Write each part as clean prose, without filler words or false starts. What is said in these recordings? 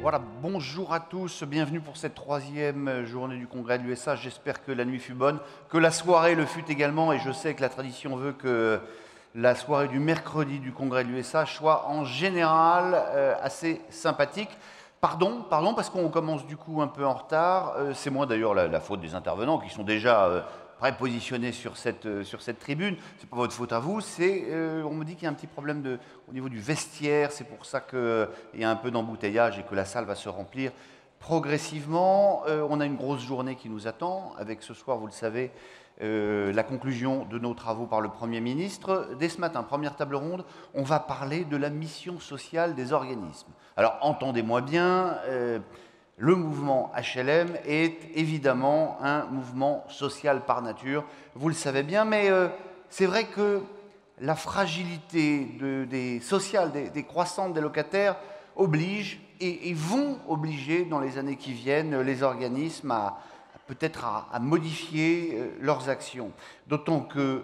Voilà, bonjour à tous, bienvenue pour cette troisième journée du congrès de l'USH. J'espère que la nuit fut bonne, que la soirée le fut également, et je sais que la tradition veut que la soirée du mercredi du congrès de l'USH soit en général assez sympathique. Pardon, parce qu'on commence du coup un peu en retard. C'est moi d'ailleurs la faute des intervenants qui sont déjà prépositionnés sur cette tribune. C'est pas votre faute à vous. On me dit qu'il y a un petit problème au niveau du vestiaire. C'est pour ça qu'il y a un peu d'embouteillage et que la salle va se remplir progressivement. On a une grosse journée qui nous attend avec ce soir, vous le savez, la conclusion de nos travaux par le Premier ministre. Dès ce matin, première table ronde, on va parler de la mission sociale des organismes. Alors, entendez-moi bien, le mouvement HLM est évidemment un mouvement social par nature, vous le savez bien, mais c'est vrai que la fragilité sociale des croissantes des locataires oblige et vont obliger dans les années qui viennent les organismes peut-être à modifier leurs actions. D'autant que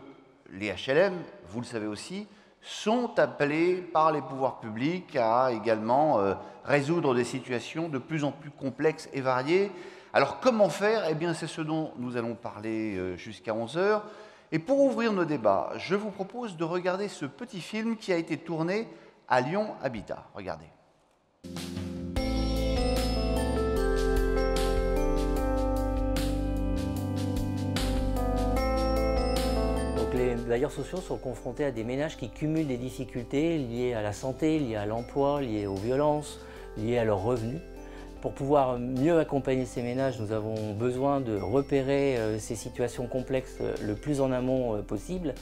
les HLM, vous le savez aussi, sont appelés par les pouvoirs publics à également résoudre des situations de plus en plus complexes et variées. Alors comment faire? Eh bien c'est ce dont nous allons parler jusqu'à 11 h. Et pour ouvrir nos débats, je vous propose de regarder ce petit film qui a été tourné à Lyon Habitat. Regardez. Les bailleurs sociaux sont confrontés à des ménages qui cumulent des difficultés liées à la santé, liées à l'emploi, liées aux violences, liées à leurs revenus. Pour pouvoir mieux accompagner ces ménages, nous avons besoin de repérer ces situations complexes le plus en amont possible.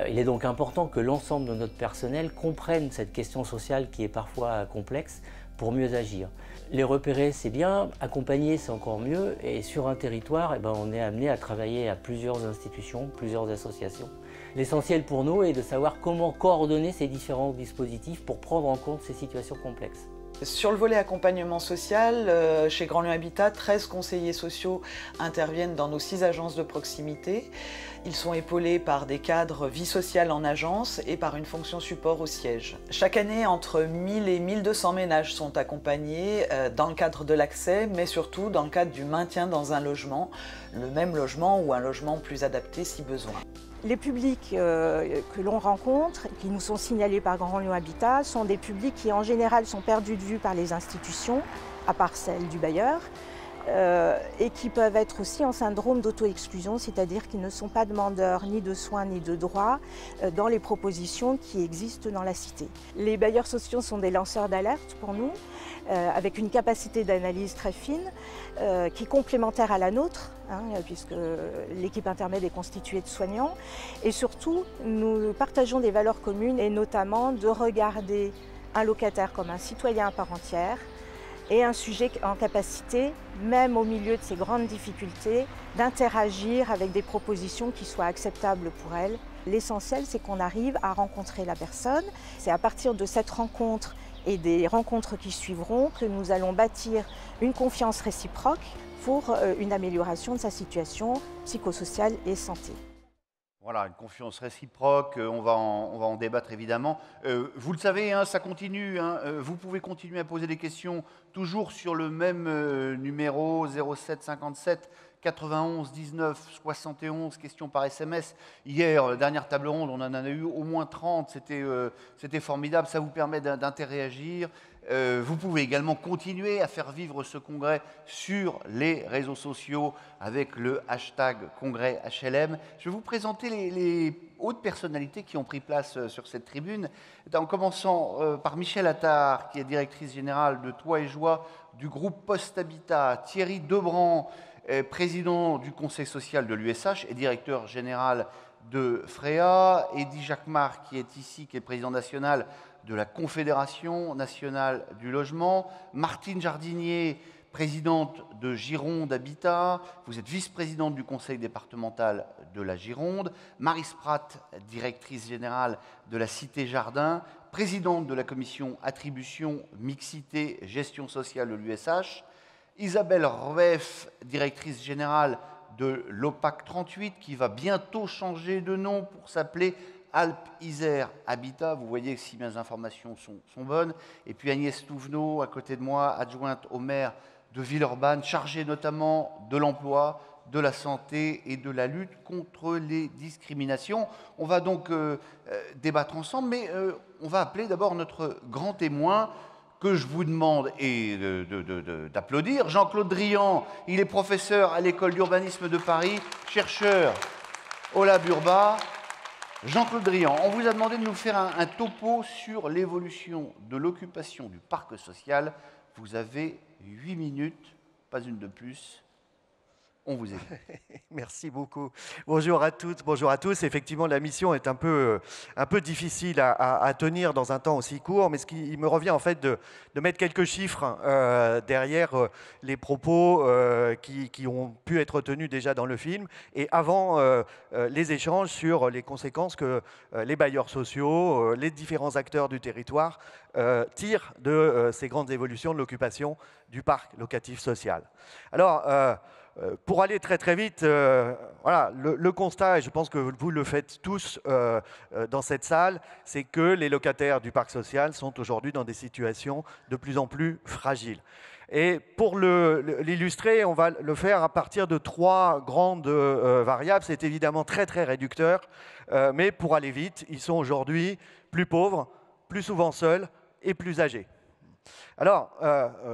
Il est donc important que l'ensemble de notre personnel comprenne cette question sociale qui est parfois complexe pour mieux agir. Les repérer, c'est bien, accompagner, c'est encore mieux, et sur un territoire, on est amené à travailler à plusieurs institutions, plusieurs associations. L'essentiel pour nous est de savoir comment coordonner ces différents dispositifs pour prendre en compte ces situations complexes. Sur le volet accompagnement social, chez Grand Lyon Habitat, 13 conseillers sociaux interviennent dans nos 6 agences de proximité. Ils sont épaulés par des cadres vie sociale en agence et par une fonction support au siège. Chaque année, entre 1000 et 1200 ménages sont accompagnés dans le cadre de l'accès, mais surtout dans le cadre du maintien dans un logement, le même logement ou un logement plus adapté si besoin. Les publics que l'on rencontre, qui nous sont signalés par Grand Lyon Habitat, sont des publics qui en général sont perdus de vue par les institutions, à part celle du bailleur, et qui peuvent être aussi en syndrome d'auto-exclusion, c'est-à-dire qu'ils ne sont pas demandeurs ni de soins ni de droits dans les propositions qui existent dans la cité. Les bailleurs sociaux sont des lanceurs d'alerte pour nous, avec une capacité d'analyse très fine, qui est complémentaire à la nôtre, puisque l'équipe intermédiaire est constituée de soignants. Et surtout, nous partageons des valeurs communes, et notamment de regarder un locataire comme un citoyen à part entière, et un sujet en capacité, même au milieu de ces grandes difficultés, d'interagir avec des propositions qui soient acceptables pour elle. L'essentiel, c'est qu'on arrive à rencontrer la personne. C'est à partir de cette rencontre et des rencontres qui suivront que nous allons bâtir une confiance réciproque pour une amélioration de sa situation psychosociale et santé. Voilà, une confiance réciproque, on va en débattre évidemment. Vous le savez, ça continue, vous pouvez continuer à poser des questions toujours sur le même numéro 07 57 91 19 71, questions par SMS. Hier, dernière table ronde, on en a eu au moins 30, c'était formidable, ça vous permet d'interagir. Vous pouvez également continuer à faire vivre ce congrès sur les réseaux sociaux avec le hashtag congrès HLM. Je vais vous présenter les hautes personnalités qui ont pris place sur cette tribune, en commençant par Michel Attard, qui est directrice générale de Toit et Joie du groupe Post Habitat, Thierry Debrand, président du conseil social de l'USH et directeur général de FREA, Eddy Jacquemart, qui est ici, qui est président national de la Confédération nationale du logement, Martine Jardinier, présidente de Gironde Habitat, vous êtes vice-présidente du conseil départemental de la Gironde, Marie Spratt, directrice générale de la Cité Jardin, présidente de la commission attribution, mixité, gestion sociale de l'USH, Isabelle Rueff, directrice générale de l'OPAC 38, qui va bientôt changer de nom pour s'appeler Alpes-Isère Habitat. Vous voyez si mes informations sont bonnes. Et puis Agnès Touvenot, à côté de moi, adjointe au maire de Villeurbanne, chargée notamment de l'emploi, de la santé et de la lutte contre les discriminations. On va donc débattre ensemble, mais on va appeler d'abord notre grand témoin que je vous demande d'applaudir. Jean-Claude Drian, il est professeur à l'école d'urbanisme de Paris, chercheur au Lab Urba. Jean-Claude Drian, on vous a demandé de nous faire un topo sur l'évolution de l'occupation du parc social. Vous avez 8 minutes, pas une de plus. On vous aide. Merci beaucoup. Bonjour à toutes, bonjour à tous. Effectivement, la mission est un peu difficile à tenir dans un temps aussi court, mais il me revient en fait de mettre quelques chiffres derrière les propos qui ont pu être tenus déjà dans le film et avant les échanges sur les conséquences que les bailleurs sociaux, les différents acteurs du territoire tirent de ces grandes évolutions de l'occupation du parc locatif social. Alors, pour aller très très vite, voilà, le constat, et je pense que vous le faites tous dans cette salle, c'est que les locataires du parc social sont aujourd'hui dans des situations de plus en plus fragiles. Et pour l'illustrer, on va le faire à partir de 3 grandes variables. C'est évidemment très très réducteur, mais pour aller vite, ils sont aujourd'hui plus pauvres, plus souvent seuls et plus âgés. Alors,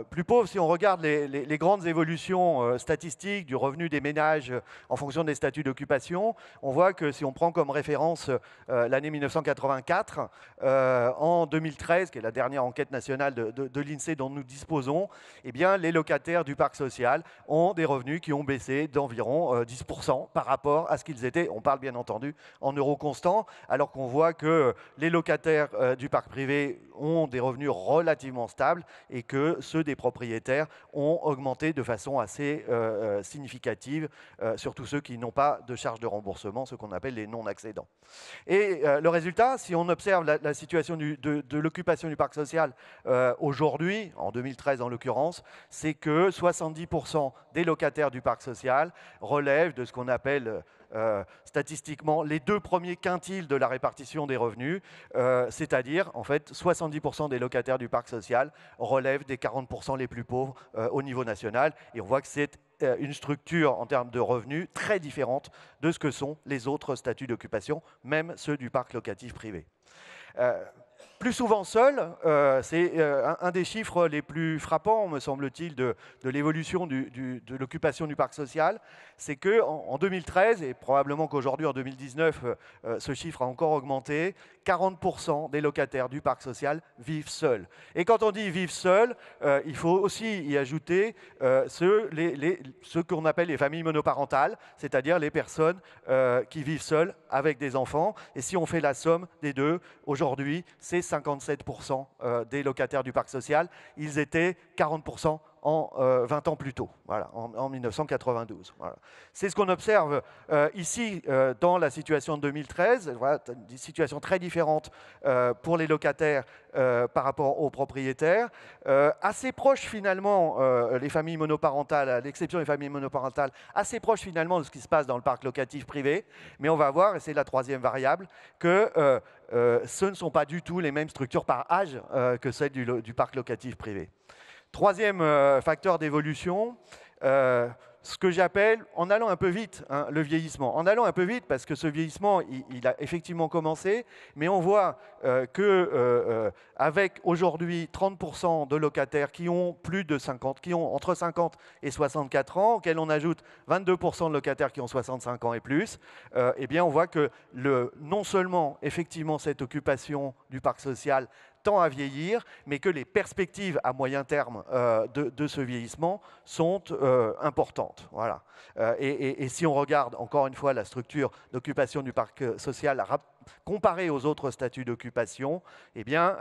plus pauvre, si on regarde les grandes évolutions statistiques du revenu des ménages en fonction des statuts d'occupation, on voit que si on prend comme référence l'année 1984, en 2013, qui est la dernière enquête nationale de l'INSEE dont nous disposons, eh bien, les locataires du parc social ont des revenus qui ont baissé d'environ 10% par rapport à ce qu'ils étaient, on parle bien entendu en euros constants, alors qu'on voit que les locataires du parc privé ont des revenus relativement stables et que ceux des propriétaires ont augmenté de façon assez significative, surtout ceux qui n'ont pas de charges de remboursement, ce qu'on appelle les non-accédants. Et le résultat, si on observe la situation de l'occupation du parc social aujourd'hui, en 2013 en l'occurrence, c'est que 70% des locataires du parc social relèvent de ce qu'on appelle statistiquement les 2 premiers quintiles de la répartition des revenus, c'est-à-dire en fait 70% des locataires du parc social relèvent des 40% les plus pauvres au niveau national, et on voit que c'est une structure en termes de revenus très différente de ce que sont les autres statuts d'occupation, même ceux du parc locatif privé. Plus souvent seul, c'est un des chiffres les plus frappants, me semble-t-il, de l'évolution de l'occupation du parc social. C'est qu'en 2013, et probablement qu'aujourd'hui, en 2019, ce chiffre a encore augmenté, 40% des locataires du parc social vivent seuls. Et quand on dit vivent seuls, il faut aussi y ajouter ceux qu'on appelle les familles monoparentales, c'est-à-dire les personnes qui vivent seules avec des enfants. Et si on fait la somme des deux, aujourd'hui, c'est 57% des locataires du parc social. Ils étaient 40% en 20 ans plus tôt, voilà, en 1992. Voilà. C'est ce qu'on observe ici dans la situation de 2013, voilà, une situation très différente pour les locataires par rapport aux propriétaires, assez proche finalement, les familles monoparentales, à l'exception des familles monoparentales, assez proche finalement de ce qui se passe dans le parc locatif privé, mais on va voir, et c'est la 3e variable, que ce ne sont pas du tout les mêmes structures par âge que celles du parc locatif privé. 3e facteur d'évolution, ce que j'appelle, en allant un peu vite, hein, le vieillissement. En allant un peu vite, parce que ce vieillissement, il a effectivement commencé, mais on voit qu'avec aujourd'hui 30% de locataires qui ont plus de 50, qui ont entre 50 et 64 ans, auxquels on ajoute 22% de locataires qui ont 65 ans et plus, eh bien on voit que non seulement effectivement cette occupation du parc social tend à vieillir, mais que les perspectives à moyen terme de ce vieillissement sont importantes. Voilà. Et si on regarde encore une fois la structure d'occupation du parc social comparée aux autres statuts d'occupation, eh bien,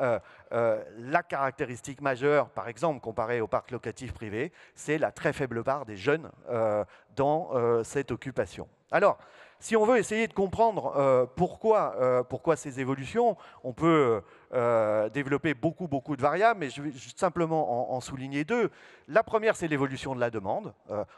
la caractéristique majeure, par exemple, comparée au parc locatif privé, c'est la très faible part des jeunes dans cette occupation. Alors, si on veut essayer de comprendre pourquoi ces évolutions, on peut développer beaucoup de variables, mais je vais juste simplement en souligner deux. La première, c'est l'évolution de la demande.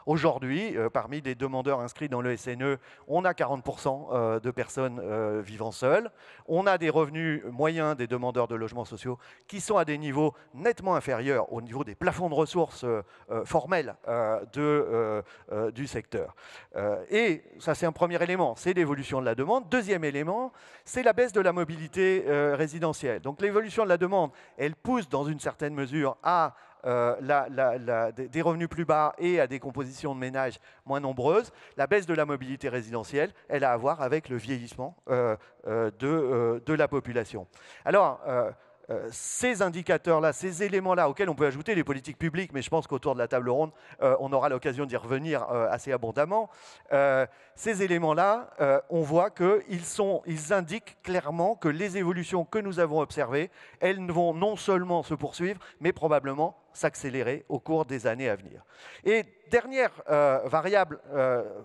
Aujourd'hui, parmi les demandeurs inscrits dans le SNE, on a 40% de personnes vivant seules. On a des revenus moyens des demandeurs de logements sociaux qui sont à des niveaux nettement inférieurs au niveau des plafonds de ressources formels du secteur. Et ça, c'est un premier élément, c'est l'évolution de la demande. Deuxième élément, c'est la baisse de la mobilité résidentielle. Donc l'évolution de la demande, elle pousse dans une certaine mesure à des revenus plus bas et à des compositions de ménages moins nombreuses. La baisse de la mobilité résidentielle, elle a à voir avec le vieillissement de la population. Alors, ces indicateurs-là, ces éléments-là, auxquels on peut ajouter les politiques publiques, mais je pense qu'autour de la table ronde, on aura l'occasion d'y revenir assez abondamment. Ces éléments-là, on voit qu'ils indiquent clairement que les évolutions que nous avons observées, elles vont non seulement se poursuivre, mais probablement s'accélérer au cours des années à venir. Et dernière variable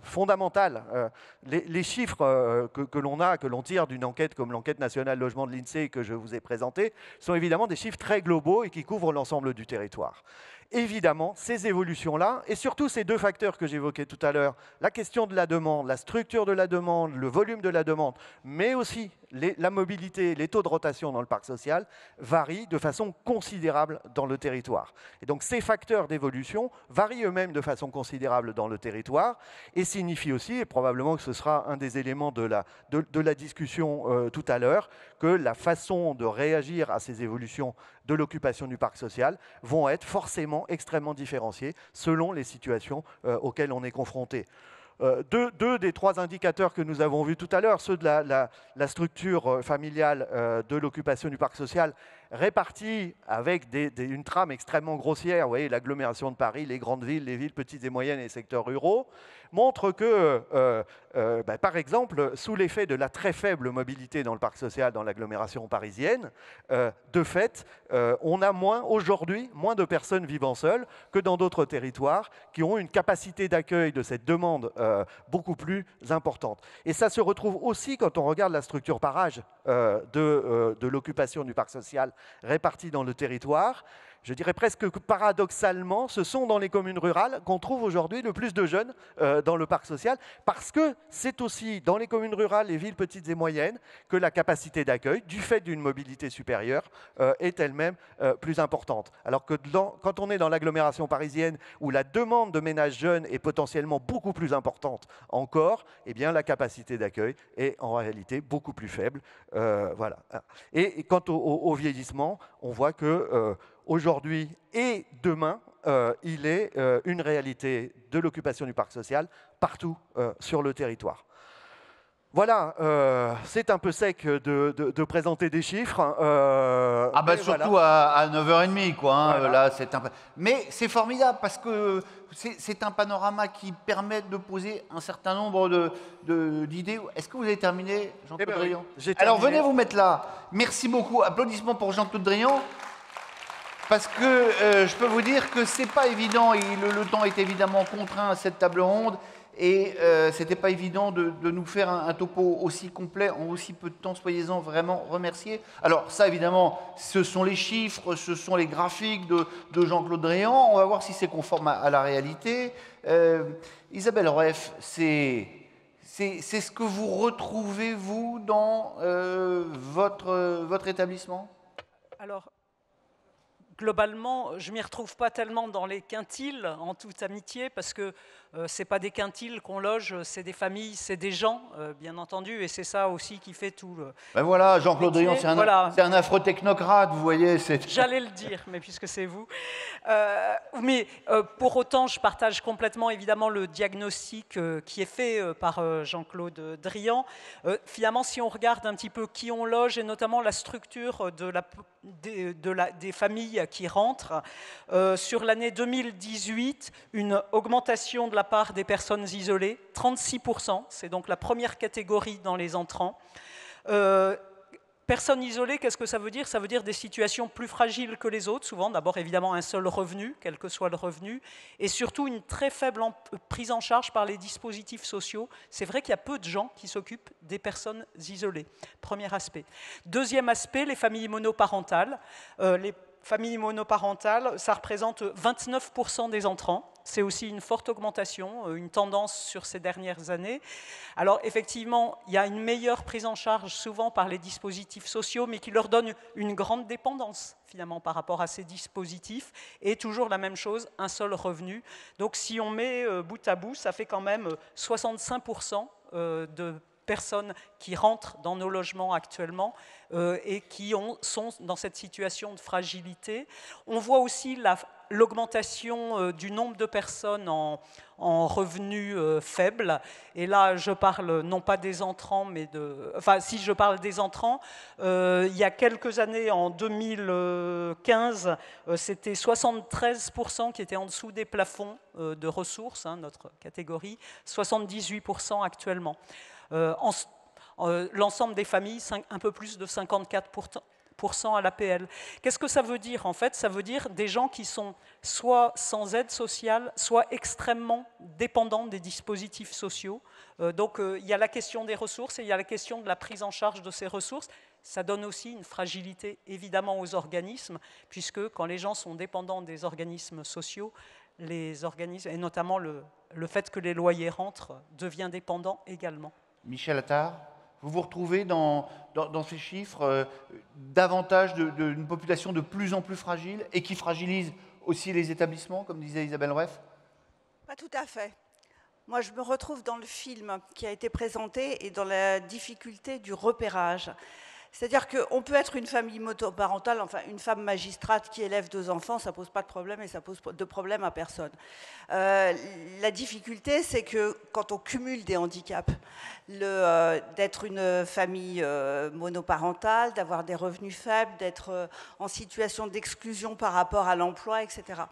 fondamentale, les chiffres que l'on tire d'une enquête comme l'enquête nationale logement de l'INSEE que je vous ai présentée, sont évidemment des chiffres très globaux et qui couvrent l'ensemble du territoire. Évidemment, ces évolutions-là, et surtout ces deux facteurs que j'évoquais tout à l'heure, la question de la demande, la structure de la demande, le volume de la demande, mais aussi la mobilité, les taux de rotation dans le parc social, varient de façon considérable dans le territoire. Et donc ces facteurs d'évolution varient eux-mêmes de façon considérable dans le territoire et signifient aussi, et probablement que ce sera un des éléments de la discussion tout à l'heure, que la façon de réagir à ces évolutions de l'occupation du parc social vont être forcément extrêmement différenciées selon les situations auxquelles on est confronté. Deux des trois indicateurs que nous avons vus tout à l'heure, ceux de la structure familiale de l'occupation du parc social, répartis avec une trame extrêmement grossière, vous voyez, l'agglomération de Paris, les grandes villes, les villes petites et moyennes et les secteurs ruraux, montrent que, par exemple, sous l'effet de la très faible mobilité dans le parc social dans l'agglomération parisienne, de fait, on a aujourd'hui moins de personnes vivant seules que dans d'autres territoires qui ont une capacité d'accueil de cette demande beaucoup plus importante. Et ça se retrouve aussi quand on regarde la structure par âge de l'occupation du parc social répartie dans le territoire. Je dirais presque que paradoxalement, ce sont dans les communes rurales qu'on trouve aujourd'hui le plus de jeunes dans le parc social, parce que c'est aussi dans les communes rurales, les villes petites et moyennes, que la capacité d'accueil, du fait d'une mobilité supérieure, est elle-même plus importante. Alors que quand on est dans l'agglomération parisienne, où la demande de ménages jeunes est potentiellement beaucoup plus importante encore, eh bien la capacité d'accueil est en réalité beaucoup plus faible. Voilà. Et quant au vieillissement, on voit que aujourd'hui et demain, il est une réalité de l'occupation du parc social partout sur le territoire. Voilà, c'est un peu sec de présenter des chiffres. Surtout voilà. à 9h30, quoi. Hein, voilà. Là, mais c'est formidable parce que c'est un panorama qui permet de poser un certain nombre d'idées. Est-ce que vous avez terminé, Jean-Claude Drian ? Oui, alors, venez vous mettre là. Merci beaucoup. Applaudissements pour Jean-Claude Drian. Parce que je peux vous dire que c'est pas évident, et le temps est évidemment contraint à cette table ronde, et c'était pas évident de nous faire un topo aussi complet en aussi peu de temps. Soyez-en vraiment remerciés. Alors ça, évidemment, ce sont les chiffres, ce sont les graphiques de Jean-Claude Drian. On va voir si c'est conforme à la réalité. Isabelle Rueff, c'est ce que vous retrouvez, vous, dans votre établissement ? Alors, globalement, je ne m'y retrouve pas tellement dans les quintiles, en toute amitié, parce que ce n'est pas des quintiles qu'on loge, c'est des familles, c'est des gens, bien entendu, et c'est ça aussi qui fait tout le... Ben voilà, Jean-Claude Drian, c'est un affreux technocrate, vous voyez. J'allais le dire, mais puisque c'est vous. Mais pour autant, je partage complètement, évidemment, le diagnostic qui est fait par Jean-Claude Drian. Finalement, si on regarde un petit peu qui on loge, et notamment la structure des familles qui rentrent, sur l'année 2018, une augmentation de la part des personnes isolées, 36%, c'est donc la première catégorie dans les entrants. Personnes isolées, qu'est-ce que ça veut dire? Ça veut dire des situations plus fragiles que les autres, souvent. D'abord, évidemment, un seul revenu, quel que soit le revenu, et surtout une très faible prise en charge par les dispositifs sociaux. C'est vrai qu'il y a peu de gens qui s'occupent des personnes isolées. Premier aspect. Deuxième aspect, les familles monoparentales. Les familles monoparentales, ça représente 29% des entrants. C'est aussi une forte augmentation, une tendance sur ces dernières années. Alors effectivement, il y a une meilleure prise en charge souvent par les dispositifs sociaux, mais qui leur donne une grande dépendance finalement par rapport à ces dispositifs. Et toujours la même chose, un seul revenu. Donc si on met bout à bout, ça fait quand même 65% de personnes qui rentrent dans nos logements actuellement et qui sont dans cette situation de fragilité. On voit aussi l'augmentation du nombre de personnes en revenus faibles. Et là, je parle non pas des entrants, mais de... Enfin, si je parle des entrants, il y a quelques années, en 2015, c'était 73% qui étaient en dessous des plafonds de ressources, hein, notre catégorie, 78% actuellement. L'ensemble des familles, un peu plus de 54% à l'APL. Qu'est-ce que ça veut dire en fait? Ça veut dire des gens qui sont soit sans aide sociale, soit extrêmement dépendants des dispositifs sociaux. Donc il y a la question des ressources et il y a la question de la prise en charge de ces ressources. Ça donne aussi une fragilité évidemment aux organismes, puisque quand les gens sont dépendants des organismes sociaux, les organismes, et notamment le fait que les loyers rentrent, devient dépendant également. Michel Attard, vous vous retrouvez dans ces chiffres davantage d'une population de plus en plus fragile et qui fragilise aussi les établissements, comme disait Isabelle Rueff? Pas tout à fait. Moi, je me retrouve dans le film qui a été présenté et dans la difficulté du repérage. C'est-à-dire qu'on peut être une famille monoparentale, enfin une femme magistrate qui élève 2 enfants, ça ne pose pas de problème et ça pose de problème à personne. La difficulté, c'est que quand on cumule des handicaps, d'être une famille monoparentale, d'avoir des revenus faibles, d'être en situation d'exclusion par rapport à l'emploi, etc.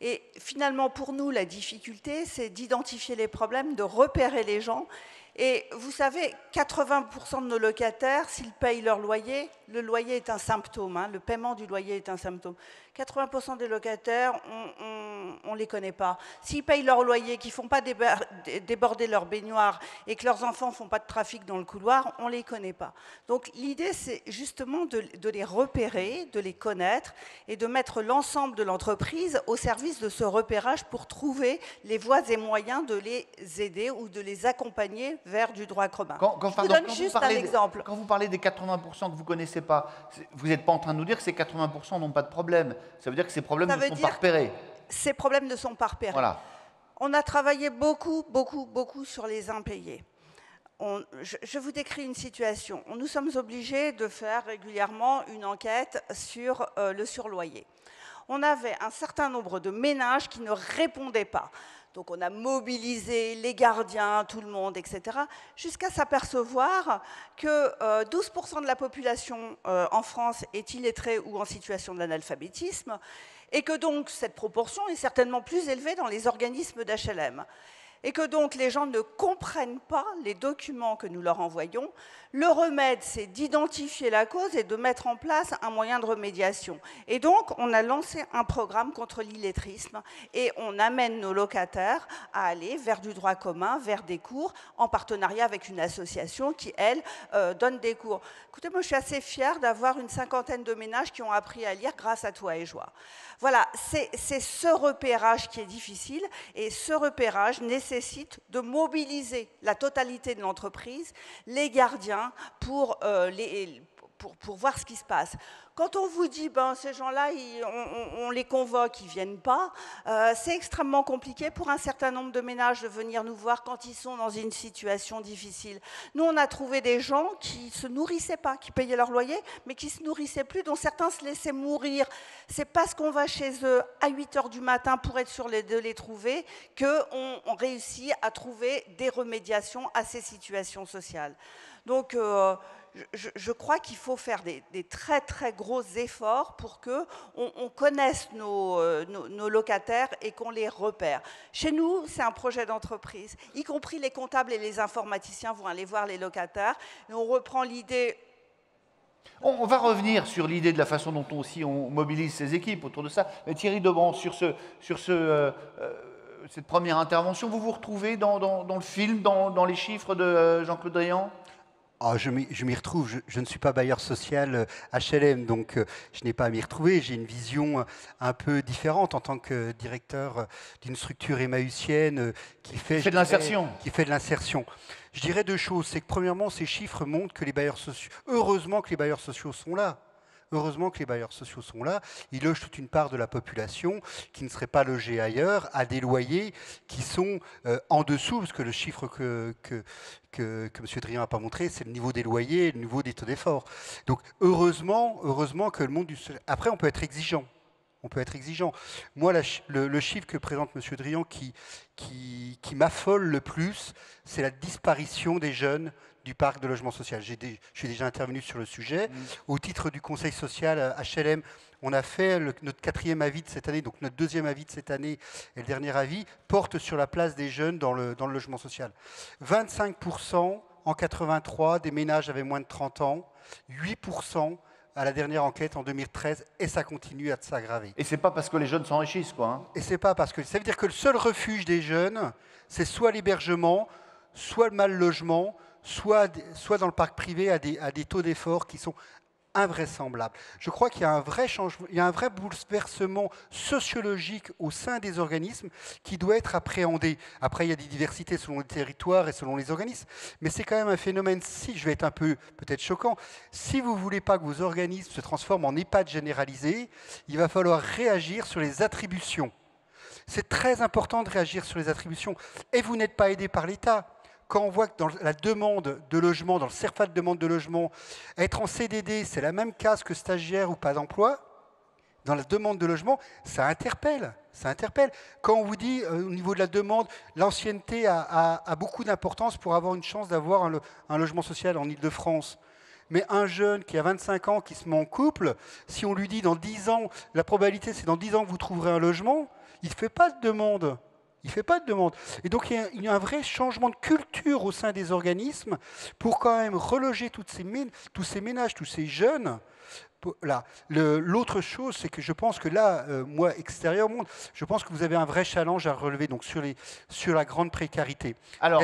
Et finalement, pour nous, la difficulté, c'est d'identifier les problèmes, de repérer les gens. Et vous savez, 80% de nos locataires, s'ils payent leur loyer, le loyer est un symptôme, hein, le paiement du loyer est un symptôme. 80% des locataires, on ne les connaît pas. S'ils payent leur loyer, qu'ils ne font pas déborder leur baignoire et que leurs enfants ne font pas de trafic dans le couloir, on ne les connaît pas. Donc l'idée, c'est justement de les repérer, de les connaître et de mettre l'ensemble de l'entreprise au service de ce repérage pour trouver les voies et moyens de les aider ou de les accompagner vers du droit commun. Je vous donne juste un exemple. Quand vous parlez des 80% que vous ne connaissez pas, vous n'êtes pas en train de nous dire que ces 80% n'ont pas de problème. Ça veut dire que ces problèmes ne sont pas repérés. Ces problèmes ne sont pas repérés. Voilà. On a travaillé beaucoup sur les impayés. Je vous décris une situation. Nous sommes obligés de faire régulièrement une enquête sur le surloyer. On avait un certain nombre de ménages qui ne répondaient pas. Donc on a mobilisé les gardiens, tout le monde, etc., jusqu'à s'apercevoir que 12% de la population en France est illettrée ou en situation d'analphabétisme, et que donc cette proportion est certainement plus élevée dans les organismes d'HLM. Et que donc les gens ne comprennent pas les documents que nous leur envoyons. Le remède, c'est d'identifier la cause et de mettre en place un moyen de remédiation. Et donc, on a lancé un programme contre l'illettrisme et on amène nos locataires à aller vers du droit commun, vers des cours, en partenariat avec une association qui, elle, donne des cours. Écoutez, moi, je suis assez fière d'avoir une 50aine de ménages qui ont appris à lire grâce à Toi et Joie. Voilà, c'est ce repérage qui est difficile et ce repérage nécessite de mobiliser la totalité de l'entreprise, les gardiens, pour voir ce qui se passe. Quand on vous dit, ben, ces gens-là, on les convoque, ils ne viennent pas, c'est extrêmement compliqué pour un certain nombre de ménages de venir nous voir quand ils sont dans une situation difficile. Nous, on a trouvé des gens qui ne se nourrissaient pas, qui payaient leur loyer, mais qui ne se nourrissaient plus, dont certains se laissaient mourir. C'est parce qu'on va chez eux à 8 h du matin pour être sûr de les trouver qu'on réussit à trouver des remédiations à ces situations sociales. Donc, je crois qu'il faut faire des très très gros efforts pour qu'on connaisse nos locataires et qu'on les repère. Chez nous, c'est un projet d'entreprise, y compris les comptables et les informaticiens vont aller voir les locataires. Et on reprend l'idée On va revenir sur l'idée de la façon dont on mobilise ces équipes autour de ça. Mais Thierry Deban, sur cette première intervention, vous vous retrouvez dans le film, dans les chiffres de Jean-Claude Drian? Oh, je m'y retrouve. Je ne suis pas bailleur social HLM, donc je n'ai pas à m'y retrouver. J'ai une vision un peu différente en tant que directeur d'une structure émaüsienne qui fait de l'insertion. Je dirais deux choses. C'est que premièrement, ces chiffres montrent que les bailleurs sociaux, heureusement que les bailleurs sociaux sont là. Heureusement que les bailleurs sociaux sont là. Ils logent toute une part de la population qui ne serait pas logée ailleurs à des loyers qui sont en dessous, parce que le chiffre que M. Drian n'a pas montré, c'est le niveau des loyers et le niveau des taux d'effort. Donc heureusement que le monde du... Après, on peut être exigeant. Moi, le chiffre que présente M. Drian qui m'affole le plus, c'est la disparition des jeunes du parc de logement social. Je suis déjà intervenu sur le sujet. Au titre du Conseil social HLM, on a fait notre 4e avis de cette année, donc notre 2e avis de cette année et le dernier avis porte sur la place des jeunes dans le logement social. 25% en 83 des ménages avaient moins de 30 ans, 8% à la dernière enquête en 2013, et ça continue à s'aggraver. Et c'est pas parce que les jeunes s'enrichissent, quoi. Hein. Et c'est pas parce que... Ça veut dire que le seul refuge des jeunes, c'est soit l'hébergement, soit le mal logement, soit dans le parc privé à des taux d'effort qui sont invraisemblables. Je crois qu'il y a un vrai changement, il y a un vrai bouleversement sociologique au sein des organismes qui doit être appréhendé. Après, il y a des diversités selon les territoires et selon les organismes, mais c'est quand même un phénomène, si je vais être un peu peut-être choquant, si vous ne voulez pas que vos organismes se transforment en EHPAD généralisés, il va falloir réagir sur les attributions. C'est très important de réagir sur les attributions. Et vous n'êtes pas aidé par l'État. Quand on voit que dans la demande de logement, dans le CERFA de demande de logement, être en CDD, c'est la même case que stagiaire ou pas d'emploi, dans la demande de logement, ça interpelle. Quand on vous dit, au niveau de la demande, l'ancienneté a beaucoup d'importance pour avoir une chance d'avoir un logement social en Ile-de-France. Mais un jeune qui a 25 ans, qui se met en couple, si on lui dit dans 10 ans, la probabilité c'est dans 10 ans que vous trouverez un logement, il ne fait pas de demande. Et donc, il y a un vrai changement de culture au sein des organismes pour quand même reloger tous ces ménages, tous ces jeunes. L'autre chose, c'est que je pense que là, moi, extérieur monde, je pense que vous avez un vrai challenge à relever donc, sur la grande précarité. Alors,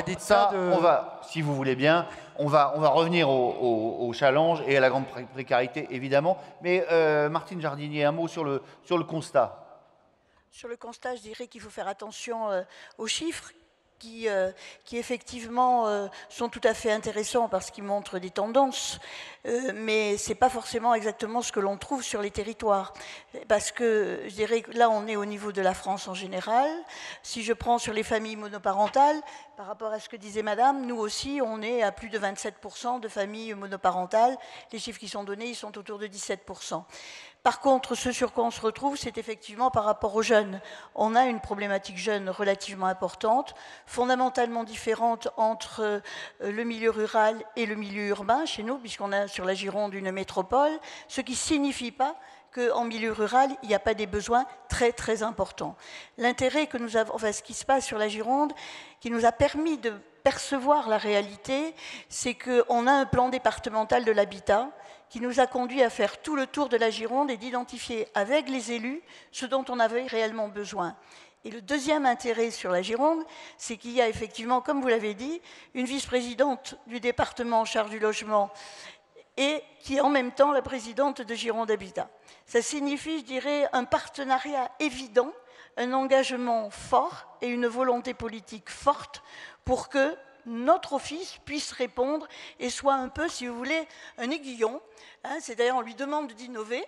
on va, si vous voulez bien, on va revenir au challenge et à la grande précarité, évidemment. Mais Martine Jardinier, un mot sur le constat. Sur le constat, je dirais qu'il faut faire attention aux chiffres qui effectivement sont tout à fait intéressants parce qu'ils montrent des tendances, mais ce n'est pas forcément exactement ce que l'on trouve sur les territoires. Parce que je dirais que là, on est au niveau de la France en général. Si je prends sur les familles monoparentales, par rapport à ce que disait Madame, nous aussi, on est à plus de 27% de familles monoparentales. Les chiffres qui sont donnés, ils sont autour de 17%. Par contre, ce sur quoi on se retrouve, c'est effectivement par rapport aux jeunes. On a une problématique jeune relativement importante, fondamentalement différente entre le milieu rural et le milieu urbain chez nous, puisqu'on a sur la Gironde une métropole, ce qui ne signifie pas qu'en milieu rural, il n'y a pas des besoins très très importants. L'intérêt que nous avons, enfin ce qui se passe sur la Gironde, qui nous a permis de percevoir la réalité, c'est qu'on a un plan départemental de l'habitat qui nous a conduit à faire tout le tour de la Gironde et d'identifier avec les élus ce dont on avait réellement besoin. Et le deuxième intérêt sur la Gironde, c'est qu'il y a effectivement, comme vous l'avez dit, une vice-présidente du département en charge du logement et qui est en même temps la présidente de Gironde Habitat. Ça signifie, je dirais, un partenariat évident, un engagement fort et une volonté politique forte pour que notre office puisse répondre et soit un peu, si vous voulez, un aiguillon. Hein, c'est-à-dire, on lui demande d'innover,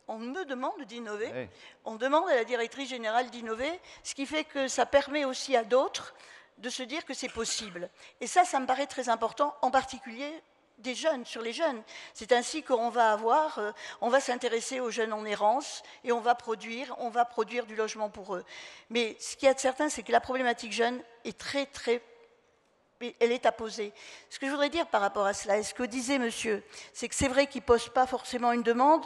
on me demande d'innover, oui. On demande à la directrice générale d'innover, ce qui fait que ça permet aussi à d'autres de se dire que c'est possible. Et ça me paraît très important, en particulier des jeunes, sur les jeunes. C'est ainsi qu'on va on va s'intéresser aux jeunes en errance et on va produire du logement pour eux. Mais ce qu'il y a de certain, c'est que la problématique jeune est très, très elle est à poser. Ce que je voudrais dire par rapport à cela, et ce que disait monsieur, c'est que c'est vrai qu'ils ne posent pas forcément une demande,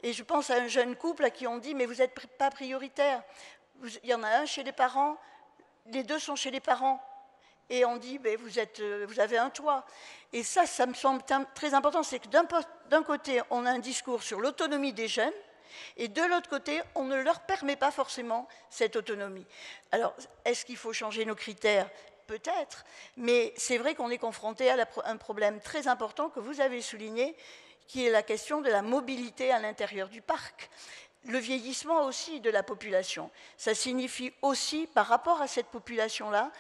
et je pense à un jeune couple à qui on dit « mais vous n'êtes pas prioritaire ». Il y en a un chez les parents, les deux sont chez les parents. et on dit ben, vous avez un toit. Et ça me semble très important, c'est que d'un côté, on a un discours sur l'autonomie des jeunes, et de l'autre côté, on ne leur permet pas forcément cette autonomie. Alors, est-ce qu'il faut changer nos critères ? Peut-être, mais c'est vrai qu'on est confronté à un problème très important que vous avez souligné, qui est la question de la mobilité à l'intérieur du parc. Le vieillissement aussi de la population. Ça signifie aussi, par rapport à cette population-là,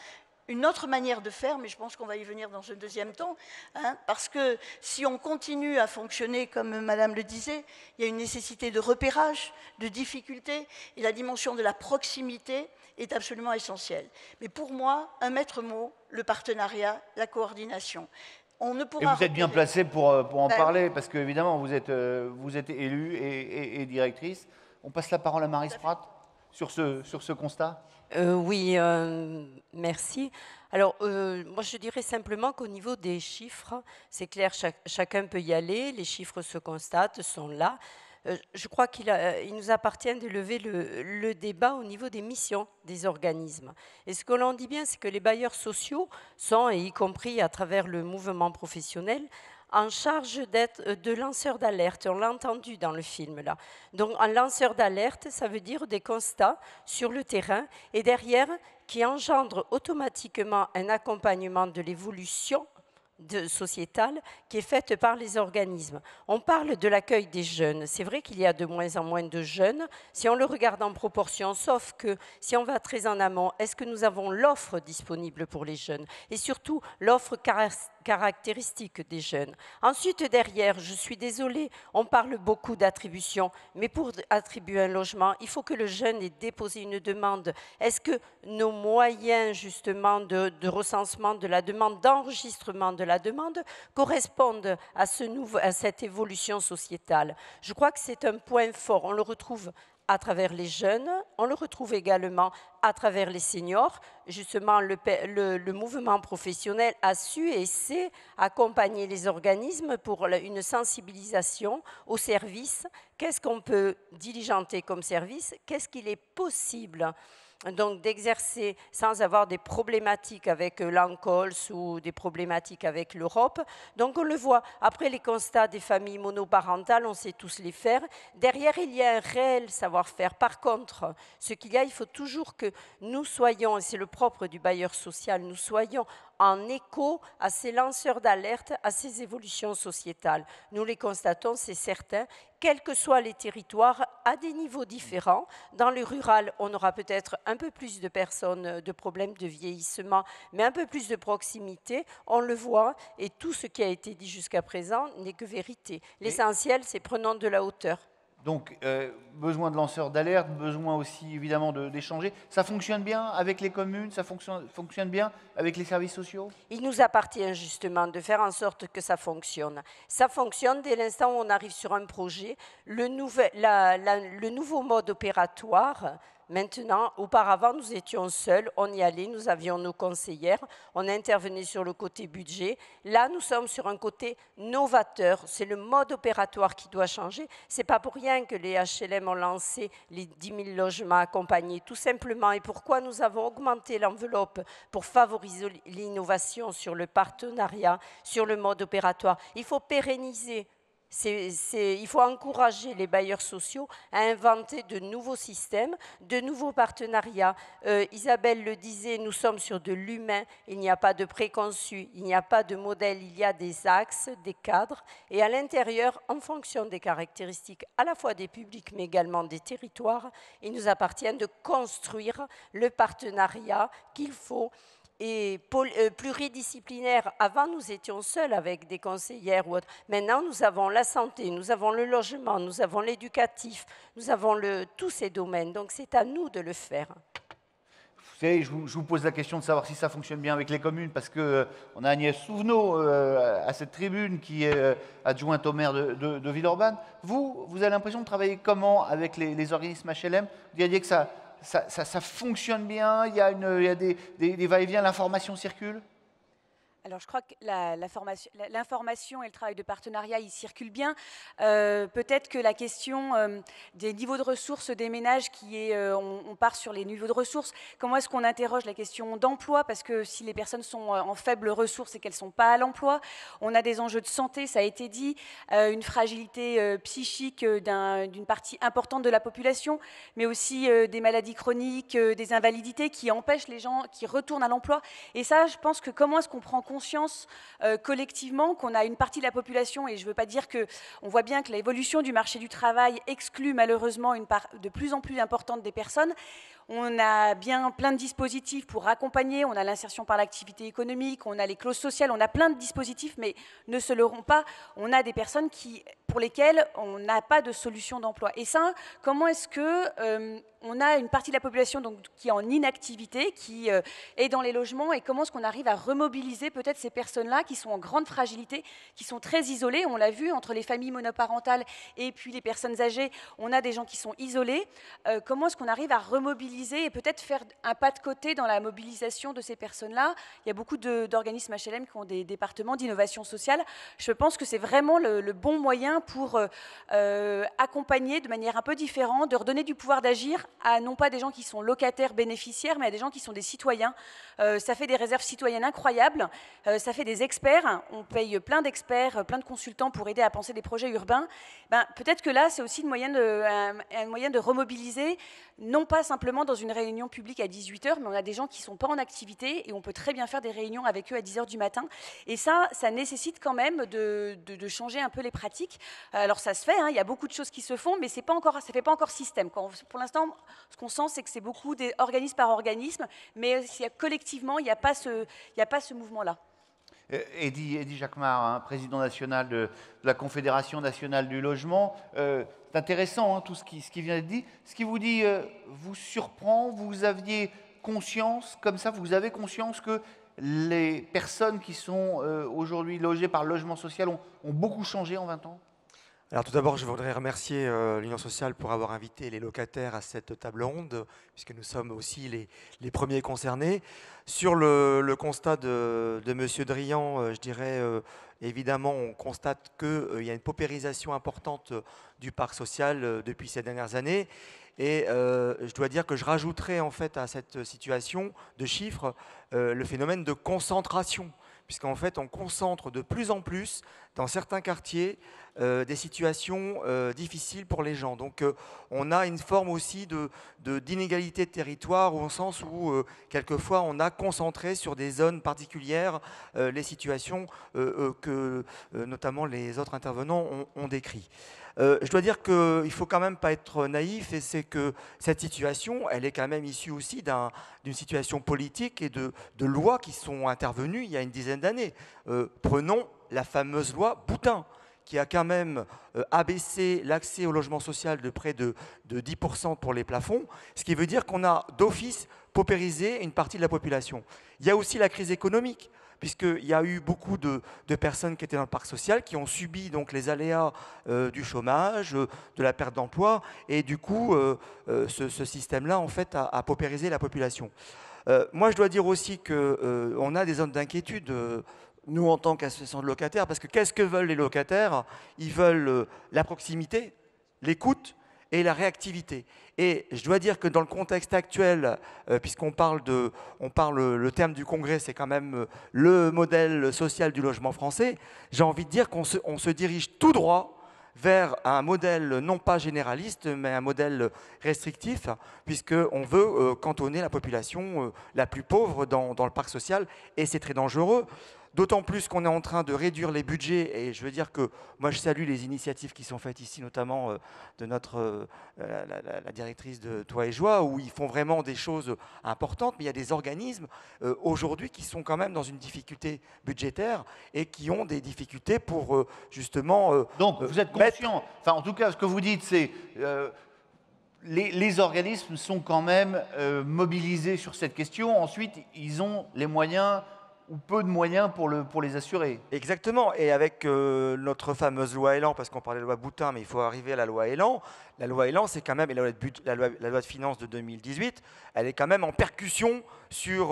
une autre manière de faire, mais je pense qu'on va y venir dans un deuxième temps, hein, parce que si on continue à fonctionner comme Madame le disait, il y a une nécessité de repérage, de difficulté, et la dimension de la proximité est absolument essentielle. Mais pour moi, un maître mot, le partenariat, la coordination. On ne pourra et vous êtes bien placé pour en parler, oui. parce qu'évidemment, vous êtes élue et directrice. On passe la parole à Marie Sprat sur ce constat. Oui, merci. Alors, moi, je dirais simplement qu'au niveau des chiffres, c'est clair, chacun peut y aller, les chiffres se constatent, sont là. Je crois qu'il nous appartient de lever le débat au niveau des missions des organismes. Et ce que l'on dit bien, c'est que les bailleurs sociaux sont, et y compris à travers le mouvement professionnel, en charge d'être de lanceurs d'alerte. On l'a entendu dans le film là. Donc un lanceur d'alerte, ça veut dire des constats sur le terrain et derrière qui engendre automatiquement un accompagnement de l'évolution sociétale qui est faite par les organismes. On parle de l'accueil des jeunes. C'est vrai qu'il y a de moins en moins de jeunes. Si on le regarde en proportion, sauf que si on va très en amont, est-ce que nous avons l'offre disponible pour les jeunes? Et surtout, l'offre caractéristique des jeunes. Ensuite, derrière, je suis désolée, on parle beaucoup d'attribution, mais pour attribuer un logement, il faut que le jeune ait déposé une demande. Est-ce que nos moyens, justement, de recensement de la demande, d'enregistrement de la demande, correspondent à cette évolution sociétale? Je crois que c'est un point fort. On le retrouve à travers les jeunes, on le retrouve également à travers les seniors. Justement, le mouvement professionnel a su et sait accompagner les organismes pour une sensibilisation au service. Qu'est-ce qu'on peut diligenter comme service? Qu'est-ce qu'il est possible donc d'exercer sans avoir des problématiques avec l'ANCOLS ou des problématiques avec l'Europe. Donc on le voit, après les constats des familles monoparentales, on sait tous les faire. Derrière, il y a un réel savoir-faire. Par contre, ce qu'il y a, il faut toujours que nous soyons, et c'est le propre du bailleur social, nous soyons en écho à ces lanceurs d'alerte, à ces évolutions sociétales. Nous les constatons, c'est certain, quels que soient les territoires, à des niveaux différents. Dans le rural, on aura peut-être un peu plus de personnes, de problèmes de vieillissement, mais un peu plus de proximité, on le voit, et tout ce qui a été dit jusqu'à présent n'est que vérité. L'essentiel, c'est prenons de la hauteur. Donc, besoin de lanceurs d'alerte, besoin aussi évidemment d'échanger. Ça fonctionne bien avec les communes, ça fonctionne bien avec les services sociaux? Il nous appartient justement de faire en sorte que ça fonctionne. Ça fonctionne dès l'instant où on arrive sur un projet. Le nouveau mode opératoire, maintenant, auparavant, nous étions seuls, on y allait, nous avions nos conseillères, on intervenait sur le côté budget. Là, nous sommes sur un côté novateur. C'est le mode opératoire qui doit changer. Ce n'est pas pour rien que les HLM ont lancé les 10 000 logements accompagnés, tout simplement. Et pourquoi nous avons augmenté l'enveloppe pour favoriser l'innovation sur le partenariat, sur le mode opératoire. Il faut pérenniser. Il faut encourager les bailleurs sociaux à inventer de nouveaux systèmes, de nouveaux partenariats. Isabelle le disait, nous sommes sur de l'humain, il n'y a pas de préconçu, il n'y a pas de modèle, il y a des axes, des cadres, et à l'intérieur, en fonction des caractéristiques à la fois des publics, mais également des territoires, il nous appartient de construire le partenariat qu'il faut. Et pluridisciplinaire, avant nous étions seuls avec des conseillères ou autres. Maintenant, nous avons la santé, nous avons le logement, nous avons l'éducatif, nous avons tous ces domaines. Donc c'est à nous de le faire. Vous savez, je vous pose la question de savoir si ça fonctionne bien avec les communes, parce qu'on a Agnès Souvenot à cette tribune qui est adjointe au maire de Villeurbanne. Vous avez l'impression de travailler comment avec les organismes HLM? Vous diriez que ça fonctionne bien, il y a des va-et-vient, l'information circule? Alors je crois que l'information et le travail de partenariat, ils circulent bien. Peut-être que la question des niveaux de ressources des ménages, on part sur les niveaux de ressources, comment est-ce qu'on interroge la question d'emploi? Parce que si les personnes sont en faible ressource et qu'elles ne sont pas à l'emploi, on a des enjeux de santé, ça a été dit, une fragilité psychique d'une partie importante de la population, mais aussi des maladies chroniques, des invalidités qui empêchent les gens qui retournent à l'emploi. Et ça, je pense que comment est-ce qu'on prend conscience collectivement qu'on a une partie de la population, et je ne veux pas dire que, on voit bien que l'évolution du marché du travail exclut malheureusement une part de plus en plus importante des personnes. On a bien plein de dispositifs pour accompagner, on a l'insertion par l'activité économique, on a les clauses sociales, on a plein de dispositifs, mais ne se leurrons pas, on a des personnes pour lesquelles on n'a pas de solution d'emploi. Et ça, comment est-ce que on a une partie de la population donc, qui est en inactivité, qui est dans les logements, et comment est-ce qu'on arrive à remobiliser peut-être ces personnes-là qui sont en grande fragilité, qui sont très isolées, on l'a vu, entre les familles monoparentales et puis les personnes âgées, on a des gens qui sont isolés. Comment est-ce qu'on arrive à remobiliser et peut-être faire un pas de côté dans la mobilisation de ces personnes-là? Il y a beaucoup d'organismes HLM qui ont des départements d'innovation sociale. Je pense que c'est vraiment le bon moyen pour accompagner de manière un peu différente, de redonner du pouvoir d'agir à non pas des gens qui sont locataires, bénéficiaires, mais à des gens qui sont des citoyens. Ça fait des réserves citoyennes incroyables, ça fait des experts, on paye plein d'experts, plein de consultants pour aider à penser des projets urbains. Peut-être que là, c'est aussi un moyen de remobiliser, non pas simplement dans une réunion publique à 18h, mais on a des gens qui ne sont pas en activité et on peut très bien faire des réunions avec eux à 10h du matin. Et ça nécessite quand même de changer un peu les pratiques. Alors ça se fait, il y a beaucoup de choses qui se font, mais ça ne fait pas encore système. Pour l'instant, ce qu'on sent, c'est que c'est beaucoup organisme par organisme, mais collectivement, il n'y a pas ce mouvement-là. Eddy Jacquemart, président national de la Confédération nationale du logement. C'est intéressant tout ce qui vient d'être dit. Ce qui vous dit vous surprend, vous aviez conscience, comme ça, vous avez conscience que les personnes qui sont aujourd'hui logées par le logement social ont beaucoup changé en 20 ans? Alors tout d'abord, je voudrais remercier l'Union sociale pour avoir invité les locataires à cette table ronde, puisque nous sommes aussi les premiers concernés. Sur le constat de M. Drian, je dirais, évidemment, on constate qu'il y a une paupérisation importante du parc social depuis ces dernières années. Et je dois dire que je rajouterai en fait à cette situation de chiffres le phénomène de concentration, puisqu'en fait on concentre de plus en plus dans certains quartiers des situations difficiles pour les gens. Donc on a une forme aussi d'inégalité de territoire, au sens où quelquefois on a concentré sur des zones particulières les situations que notamment les autres intervenants ont décrit. Je dois dire qu'il ne faut quand même pas être naïf, et c'est que cette situation, elle est quand même issue aussi d'une situation politique et de lois qui sont intervenues il y a une dizaine d'années. Prenons la fameuse loi Boutin, qui a quand même abaissé l'accès au logement social de près de 10% pour les plafonds, ce qui veut dire qu'on a d'office paupérisé une partie de la population. Il y a aussi la crise économique, puisqu'il y a eu beaucoup de personnes qui étaient dans le parc social, qui ont subi donc les aléas du chômage, de la perte d'emploi, et du coup, ce système-là, en fait, a paupérisé la population. Moi, je dois dire aussi qu'on a des zones d'inquiétude, nous, en tant qu'association de locataires, parce que qu'est-ce que veulent les locataires? Ils veulent la proximité, l'écoute et la réactivité. Et je dois dire que dans le contexte actuel, puisqu'on parle le terme du Congrès, c'est quand même le modèle social du logement français, j'ai envie de dire qu'on se dirige tout droit vers un modèle non pas généraliste, mais un modèle restrictif, puisqu'on veut cantonner la population la plus pauvre dans le parc social, et c'est très dangereux. D'autant plus qu'on est en train de réduire les budgets, et je veux dire que moi je salue les initiatives qui sont faites ici, notamment de la directrice de Toit et Joie, où ils font vraiment des choses importantes, mais il y a des organismes aujourd'hui qui sont quand même dans une difficulté budgétaire et qui ont des difficultés pour justement... Donc vous êtes conscient, enfin en tout cas ce que vous dites c'est... Les organismes sont quand même mobilisés sur cette question, ensuite ils ont les moyens ou peu de moyens pour les assurer. Exactement, et avec notre fameuse loi Elan, parce qu'on parlait de loi Boutin, mais il faut arriver à la loi Elan. La loi Elan, c'est quand même, et la loi de finances de 2018, elle est quand même en percussion sur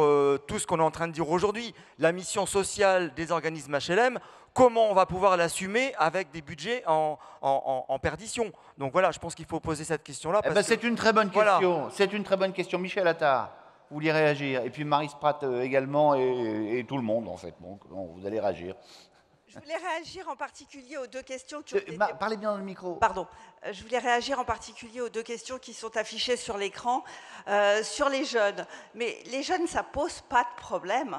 tout ce qu'on est en train de dire aujourd'hui. La mission sociale des organismes HLM, comment on va pouvoir l'assumer avec des budgets en perdition? Donc voilà, je pense qu'il faut poser cette question-là. C'est une très bonne question. C'est une très bonne question. Michel Attard, vous vouliez réagir? Et puis Marie Sprat également, et tout le monde, en fait. Bon, vous allez réagir. Je voulais réagir en particulier aux deux questions qui ont été... Parlez bien dans le micro. Pardon. Je voulais réagir en particulier aux deux questions qui sont affichées sur l'écran, sur les jeunes. Mais les jeunes, ça pose pas de problème.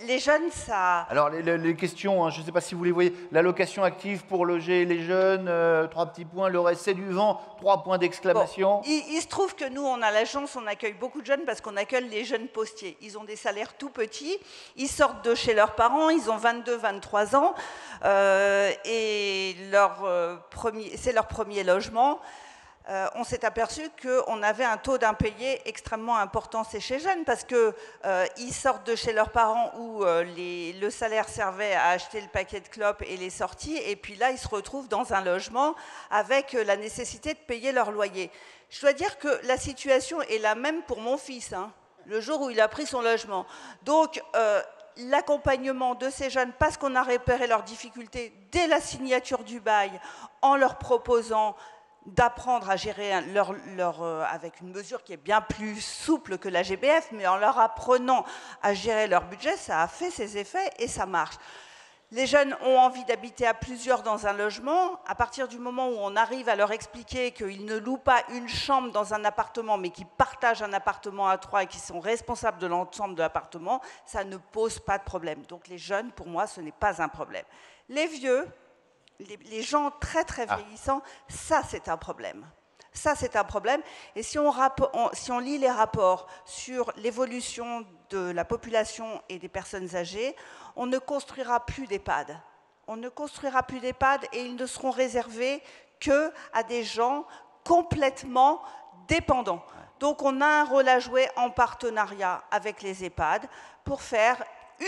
Les jeunes, ça... Alors, les questions, hein, je ne sais pas si vous les voyez. L'allocation active pour loger les jeunes, 3 petits points. Le reste, c'est du vent, 3 points d'exclamation. Bon, il se trouve que nous, on a la chance, on accueille beaucoup de jeunes parce qu'on accueille les jeunes postiers. Ils ont des salaires tout petits, ils sortent de chez leurs parents, ils ont 22, 23 ans, et c'est leur premier logement. On s'est aperçu qu'on avait un taux d'impayé extrêmement important chez ces jeunes parce qu'ils sortent de chez leurs parents où le salaire servait à acheter le paquet de clopes et les sorties, et puis là, ils se retrouvent dans un logement avec la nécessité de payer leur loyer. Je dois dire que la situation est la même pour mon fils, hein, le jour où il a pris son logement. Donc, l'accompagnement de ces jeunes, parce qu'on a repéré leurs difficultés dès la signature du bail, en leur proposant d'apprendre à gérer avec une mesure qui est bien plus souple que la GBF, mais en leur apprenant à gérer leur budget, ça a fait ses effets et ça marche. Les jeunes ont envie d'habiter à plusieurs dans un logement. À partir du moment où on arrive à leur expliquer qu'ils ne louent pas une chambre dans un appartement, mais qu'ils partagent un appartement à 3 et qu'ils sont responsables de l'ensemble de l'appartement, ça ne pose pas de problème. Donc les jeunes, pour moi, ce n'est pas un problème. Les vieux, les gens très très vieillissants, ça c'est un problème. Ça c'est un problème. Et si on lit les rapports sur l'évolution de la population et des personnes âgées, on ne construira plus d'EHPAD. On ne construira plus d'EHPAD et ils ne seront réservés qu'à des gens complètement dépendants. Donc on a un rôle à jouer en partenariat avec les EHPAD pour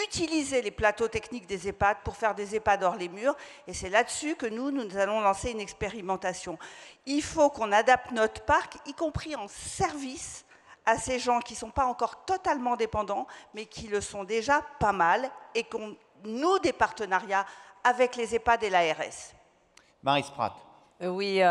utiliser les plateaux techniques des EHPAD pour faire des EHPAD hors les murs, et c'est là-dessus que nous allons lancer une expérimentation. Il faut qu'on adapte notre parc, y compris en service, à ces gens qui ne sont pas encore totalement dépendants, mais qui le sont déjà pas mal, et qu'on noue des partenariats avec les EHPAD et l'ARS. Marie Sprat. Oui,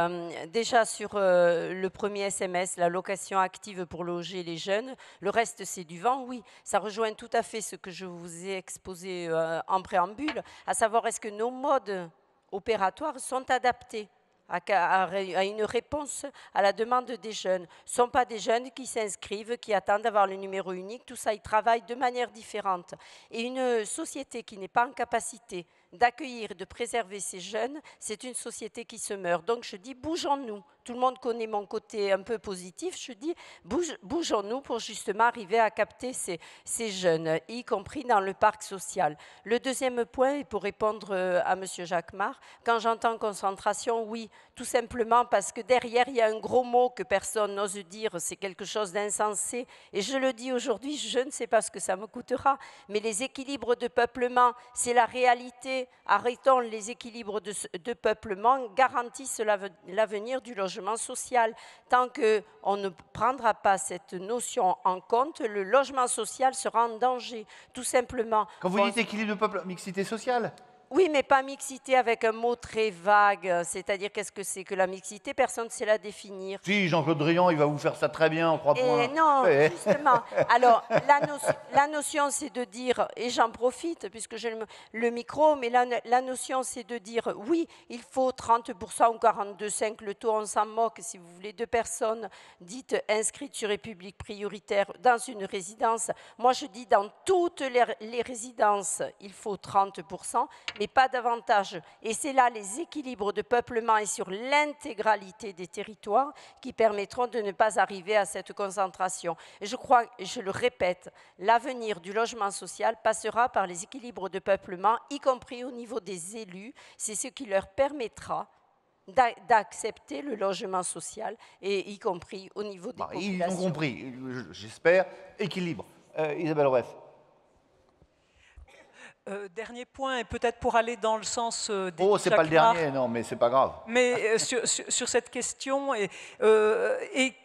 déjà sur le premier SMS, la location active pour loger les jeunes, le reste c'est du vent, oui, ça rejoint tout à fait ce que je vous ai exposé en préambule, à savoir est-ce que nos modes opératoires sont adaptés à une réponse à la demande des jeunes. Ce ne sont pas des jeunes qui s'inscrivent, qui attendent d'avoir le numéro unique, tout ça, ils travaillent de manière différente. Et une société qui n'est pas en capacité d'accueillir et de préserver ces jeunes, c'est une société qui se meurt. Donc je dis, bougeons-nous. Tout le monde connaît mon côté un peu positif. Je dis, bougeons-nous pour justement arriver à capter ces jeunes, y compris dans le parc social. Le deuxième point, et pour répondre à M. Jacquemart, quand j'entends concentration, oui, tout simplement parce que derrière, il y a un gros mot que personne n'ose dire, c'est quelque chose d'insensé. Et je le dis aujourd'hui, je ne sais pas ce que ça me coûtera, mais les équilibres de peuplement, c'est la réalité. Arrêtons les équilibres de peuplement, garantissent l'avenir du logement social. Tant qu'on ne prendra pas cette notion en compte, le logement social sera en danger, tout simplement. Quand vous dites équilibre de peuple, mixité sociale? Oui, mais pas mixité avec un mot très vague. C'est-à-dire, qu'est-ce que c'est que la mixité? Personne ne sait la définir. Si, Jean-Claude Drian, il va vous faire ça très bien en 3 points. Non, justement. Alors, la notion, c'est de dire, et j'en profite puisque j'ai le micro, mais la notion, c'est de dire, oui, il faut 30% ou 42,5, le taux, on s'en moque, si vous voulez, 2 personnes dites inscrites sur République prioritaire dans une résidence. Moi, je dis, dans toutes les résidences, il faut 30%. Mais pas davantage. Et c'est là les équilibres de peuplement et sur l'intégralité des territoires qui permettront de ne pas arriver à cette concentration. Et je crois, et je le répète, l'avenir du logement social passera par les équilibres de peuplement, y compris au niveau des élus. C'est ce qui leur permettra d'accepter le logement social, et y compris au niveau des populations. Ils ont compris, j'espère. Équilibre. Isabelle Ref. Dernier point, et peut-être pour aller dans le sens des Oh, c'est pas le dernier, non, mais c'est pas grave. Mais sur cette question, et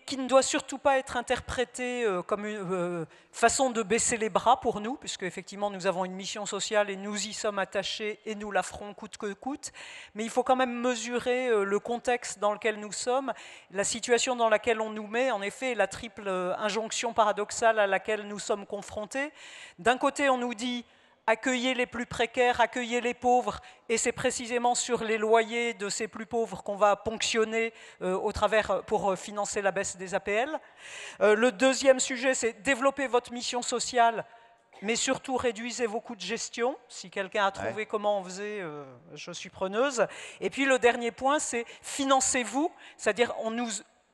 qui ne doit surtout pas être interprétée comme une façon de baisser les bras pour nous, puisque effectivement nous avons une mission sociale et nous y sommes attachés et nous la ferons coûte que coûte. Mais il faut quand même mesurer le contexte dans lequel nous sommes, la situation dans laquelle on nous met, en effet, la triple injonction paradoxale à laquelle nous sommes confrontés. D'un côté, on nous dit accueillez les plus précaires, accueillez les pauvres, et c'est précisément sur les loyers de ces plus pauvres qu'on va ponctionner pour financer la baisse des APL. Le deuxième sujet, c'est développer votre mission sociale, mais surtout réduisez vos coûts de gestion. Si quelqu'un a trouvé comment on faisait, je suis preneuse. Et puis le dernier point, c'est financez-vous, c'est-à-dire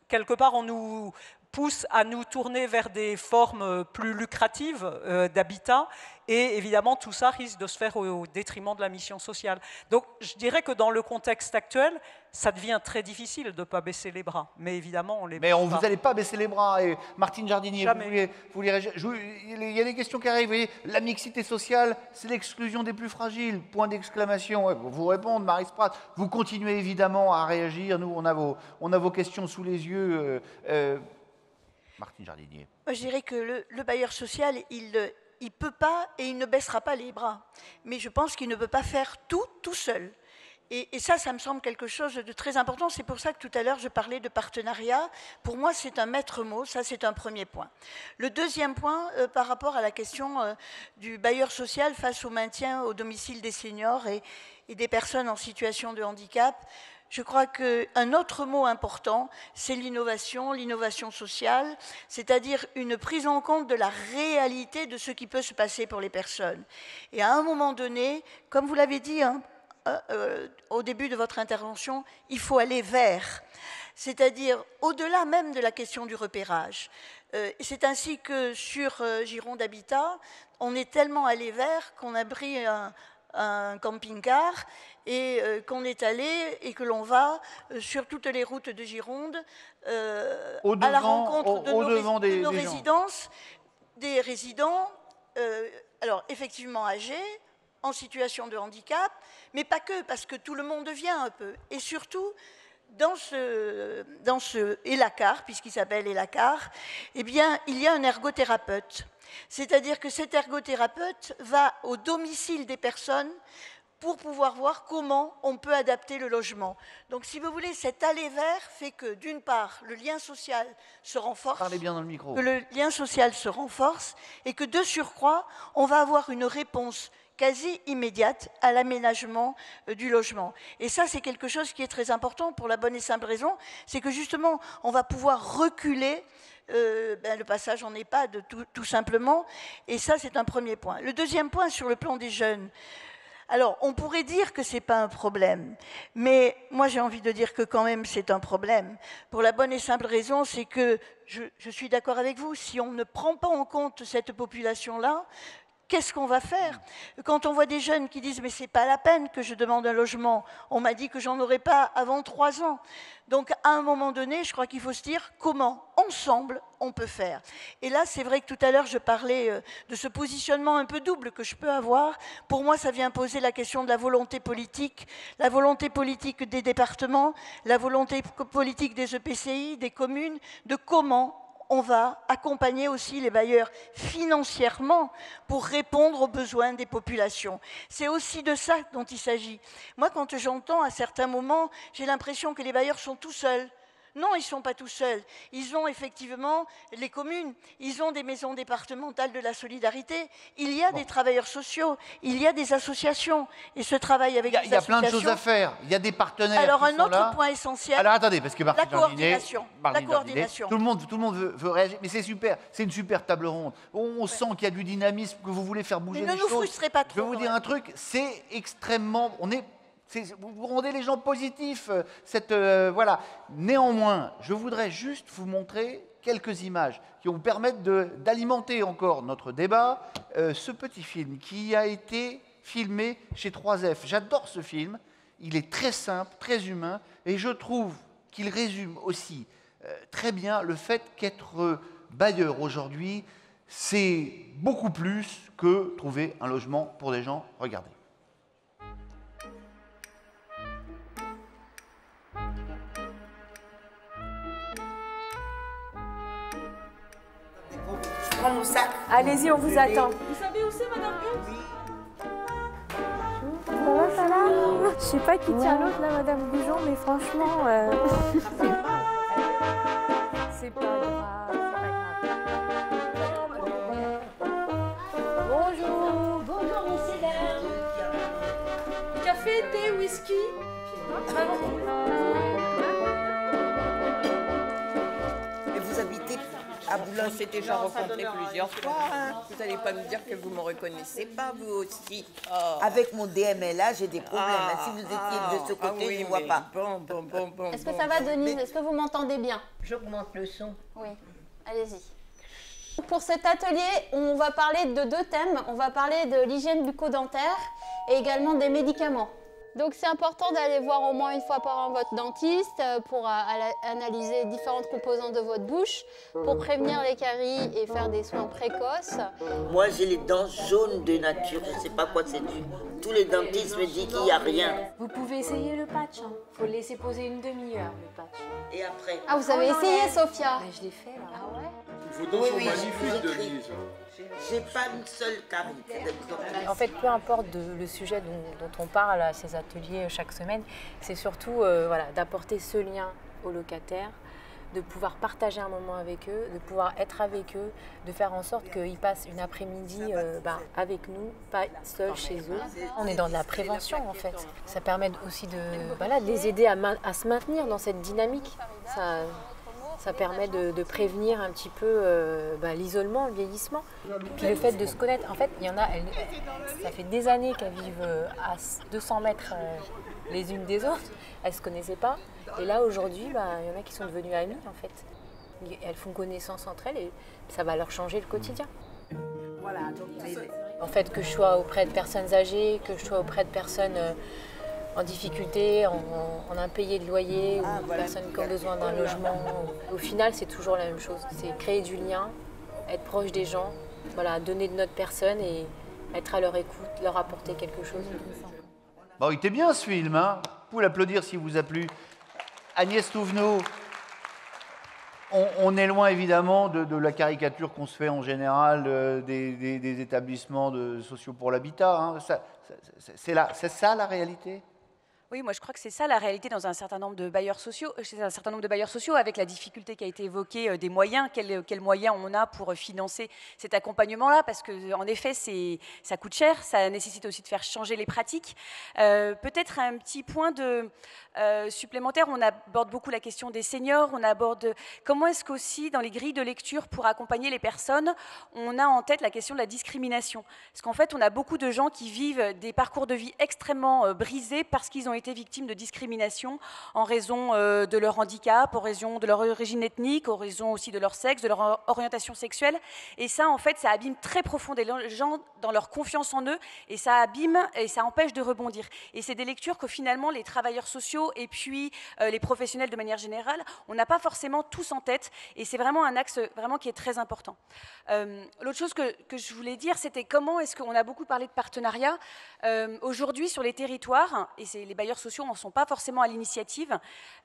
quelque part on nous pousse à nous tourner vers des formes plus lucratives d'habitat, et évidemment tout ça risque de se faire au détriment de la mission sociale. Donc je dirais que dans le contexte actuel, ça devient très difficile de ne pas baisser les bras, mais évidemment on les baisse pas. Mais vous n'allez pas baisser les bras, et Martine Jardinier, vous voulez réagir. Il y a des questions qui arrivent, vous voyez, la mixité sociale, c'est l'exclusion des plus fragiles, point d'exclamation. Vous répondre, Marie Sprat, vous continuez évidemment à réagir, nous on a vos questions sous les yeux. Martine Jardinier. Moi, je dirais que le bailleur social, il ne peut pas et il ne baissera pas les bras. Mais je pense qu'il ne peut pas faire tout seul. Et ça me semble quelque chose de très important. C'est pour ça que tout à l'heure, je parlais de partenariat. Pour moi, c'est un maître mot. Ça, c'est un premier point. Le deuxième point, par rapport à la question du bailleur social face au maintien au domicile des seniors et des personnes en situation de handicap, je crois qu'un autre mot important, c'est l'innovation sociale, c'est-à-dire une prise en compte de la réalité de ce qui peut se passer pour les personnes. Et à un moment donné, comme vous l'avez dit au début de votre intervention, il faut aller vers, c'est-à-dire au-delà même de la question du repérage. C'est ainsi que sur Gironde Habitat, on est tellement allé vers qu'on a pris un camping-car et qu'on est allé et que l'on va sur toutes les routes de Gironde à la rencontre de nos résidences, des résidents, alors effectivement âgés, en situation de handicap, mais pas que, parce que tout le monde vient un peu. Et surtout, dans ce ELACAR, puisqu'il s'appelle ELACAR, eh bien, il y a un ergothérapeute. C'est-à-dire que cet ergothérapeute va au domicile des personnes pour pouvoir voir comment on peut adapter le logement. Donc, si vous voulez, cet aller vers fait que, d'une part, le lien social se renforce, parlez bien dans le micro, que le lien social se renforce, et que, de surcroît, on va avoir une réponse quasi immédiate à l'aménagement du logement. Et ça, c'est quelque chose qui est très important pour la bonne et simple raison, c'est que justement, on va pouvoir reculer le passage en EHPAD, tout simplement, et ça, c'est un premier point. Le deuxième point, sur le plan des jeunes, alors, on pourrait dire que ce n'est pas un problème, mais moi, j'ai envie de dire que quand même, c'est un problème. Pour la bonne et simple raison, c'est que, je suis d'accord avec vous, si on ne prend pas en compte cette population-là, qu'est-ce qu'on va faire? Quand on voit des jeunes qui disent « mais ce n'est pas la peine que je demande un logement, on m'a dit que j'en aurais pas avant 3 ans ». Donc à un moment donné, je crois qu'il faut se dire comment, ensemble, on peut faire. Et là, c'est vrai que tout à l'heure, je parlais de ce positionnement un peu double que je peux avoir. Pour moi, ça vient poser la question de la volonté politique des départements, la volonté politique des EPCI, des communes, de comment on va accompagner aussi les bailleurs financièrement pour répondre aux besoins des populations. C'est aussi de ça dont il s'agit. Moi, quand j'entends à certains moments, j'ai l'impression que les bailleurs sont tout seuls. Non, ils ne sont pas tout seuls. Ils ont effectivement les communes, ils ont des maisons départementales de la solidarité, il y a des travailleurs sociaux, il y a des associations. Et ce travail avec les associations... Il y a plein de choses à faire, il y a des partenaires. Alors qui un sont autre là. point essentiel, alors attendez, parce que la coordination. Tout le monde veut réagir, mais c'est super, c'est une super table ronde. On sent qu'il y a du dynamisme, que vous voulez faire bouger les choses. Mais ne nous frustrez pas trop. Je vais vous dire un truc, c'est extrêmement... Vous rendez les gens positifs. Voilà. Néanmoins, je voudrais juste vous montrer quelques images qui vont vous permettre d'alimenter encore notre débat. Ce petit film qui a été filmé chez 3F. J'adore ce film. Il est très simple, très humain, et je trouve qu'il résume aussi très bien le fait qu'être bailleur aujourd'hui, c'est beaucoup plus que trouver un logement pour des gens. Regardez. Je prends mon sac. Allez-y, on vous attend. Vous savez où c'est, madame? Ça va? Je sais pas qui tient l'autre, là, madame Goujon, mais franchement... C'est pas grave. Bonjour. Bonjour, messieurs, dames. Café, thé, whisky. Et vous habitez à Boulogne, on s'est déjà rencontrés plusieurs fois. Hein. Vous n'allez pas me dire que vous ne me reconnaissez pas, vous aussi. Oh. Avec mon DMLA, j'ai des problèmes. Si vous étiez de ce côté, oui, je ne vois pas. Bon. Est-ce que ça va, Denise? Est-ce que vous m'entendez bien? J'augmente le son. Oui, allez-y. Pour cet atelier, on va parler de deux thèmes. On va parler de l'hygiène bucco-dentaire et également des médicaments. Donc c'est important d'aller voir au moins une fois par an votre dentiste pour analyser différentes composantes de votre bouche, pour prévenir les caries et faire des soins précoces. Moi, j'ai les dents jaunes de nature. Je ne sais pas quoi c'est dû. Tous les dentistes me disent qu'il n'y a rien. Vous pouvez essayer le patch. Il faut le laisser poser une demi-heure, le patch. Et après? Ah, vous avez essayé, Sophia? Mais je l'ai fait, là. Ah ouais? Vos dents sont magnifiques, Denise. J'ai pas une seule carie. En fait, peu importe le sujet dont on parle à ces ateliers chaque semaine, c'est surtout voilà, d'apporter ce lien aux locataires, de pouvoir partager un moment avec eux, de pouvoir être avec eux, de faire en sorte qu'ils passent une après-midi avec nous, pas seuls chez eux. On est dans de la prévention en fait. Ça permet aussi de les aider à se maintenir dans cette dynamique. Ça permet de prévenir un petit peu l'isolement, le vieillissement. Puis le fait de se connaître, en fait, il y en a, ça fait des années qu'elles vivent à 200 mètres les unes des autres. Elles ne se connaissaient pas. Et là, aujourd'hui, il y en a qui sont devenues amies, en fait. Elles font connaissance entre elles et ça va leur changer le quotidien. Voilà, donc en fait, que je sois auprès de personnes âgées, que je sois auprès de personnes en difficulté, en impayé de loyer, ou personnes qui ont besoin d'un logement. Au final, c'est toujours la même chose. C'est créer du lien, être proche des gens, donner de notre personne et être à leur écoute, leur apporter quelque chose. Bon, il était bien ce film, hein. Vous pouvez l'applaudir s'il vous a plu. Agnès Touvenot, on est loin évidemment de la caricature qu'on se fait en général des établissements sociaux pour l'habitat. Hein. C'est ça la réalité? Oui, moi je crois que c'est ça la réalité dans un certain nombre de bailleurs sociaux, avec la difficulté qui a été évoquée des moyens, quels moyens on a pour financer cet accompagnement-là, parce qu'en effet, ça coûte cher, ça nécessite aussi de faire changer les pratiques. Peut-être un petit point supplémentaire, on aborde beaucoup la question des seniors, on aborde comment est-ce qu'aussi dans les grilles de lecture pour accompagner les personnes, on a en tête la question de la discrimination. Parce qu'en fait, on a beaucoup de gens qui vivent des parcours de vie extrêmement brisés parce qu'ils ont été victimes de discrimination en raison de leur handicap, en raison de leur origine ethnique, en raison aussi de leur sexe, de leur orientation sexuelle. Et ça, en fait, ça abîme très profondément les gens dans leur confiance en eux et ça abîme et ça empêche de rebondir. Et c'est des lectures que finalement les travailleurs sociaux et puis les professionnels de manière générale, on n'a pas forcément tous en tête et c'est vraiment un axe vraiment qui est très important. L'autre chose que je voulais dire, c'était comment est-ce qu'on a beaucoup parlé de partenariat. Aujourd'hui, sur les territoires, et les bailleurs sociaux n'en sont pas forcément à l'initiative,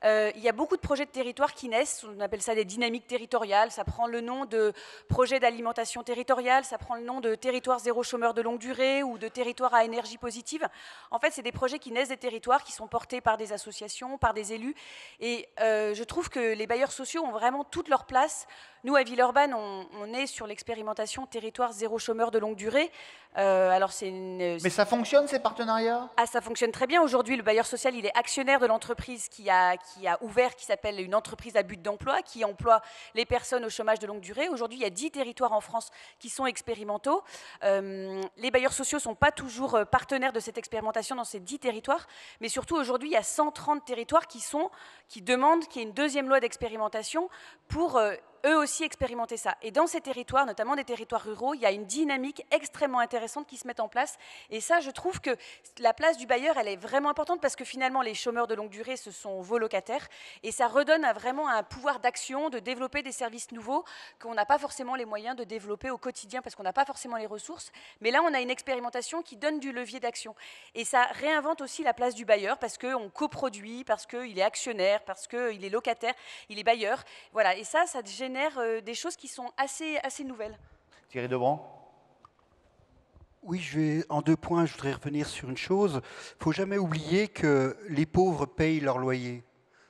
il y a beaucoup de projets de territoire qui naissent, on appelle ça des dynamiques territoriales, ça prend le nom de projets d'alimentation territoriale, ça prend le nom de territoire zéro chômeur de longue durée ou de territoire à énergie positive. En fait, c'est des projets qui naissent des territoires, qui sont portés par des associations, par des élus, et je trouve que les bailleurs sociaux ont vraiment toute leur place. Nous, à Villeurbanne, on est sur l'expérimentation territoire zéro chômeur de longue durée. Mais ça fonctionne, ces partenariats? Ah, ça fonctionne très bien. Aujourd'hui, le bailleur social, il est actionnaire de l'entreprise qui a ouvert, qui s'appelle une entreprise à but d'emploi, qui emploie les personnes au chômage de longue durée. Aujourd'hui, il y a 10 territoires en France qui sont expérimentaux. Les bailleurs sociaux ne sont pas toujours partenaires de cette expérimentation dans ces 10 territoires, mais surtout, aujourd'hui, il y a 130 territoires qui demandent qu'il y ait une deuxième loi d'expérimentation pour eux aussi expérimenter ça. Et dans ces territoires, notamment des territoires ruraux, il y a une dynamique extrêmement intéressante qui se met en place. Et ça, je trouve que la place du bailleur, elle est vraiment importante parce que finalement, les chômeurs de longue durée, ce sont vos locataires. Et ça redonne vraiment un pouvoir d'action, de développer des services nouveaux qu'on n'a pas forcément les moyens de développer au quotidien parce qu'on n'a pas forcément les ressources. Mais là, on a une expérimentation qui donne du levier d'action. Et ça réinvente aussi la place du bailleur parce qu'on coproduit, parce qu'il est actionnaire, parce qu'il est locataire, il est bailleur. Voilà. Et ça génère des choses qui sont assez nouvelles. Thierry Debrand. Oui, en 2 points, je voudrais revenir sur une chose. Il ne faut jamais oublier que les pauvres payent leur loyer.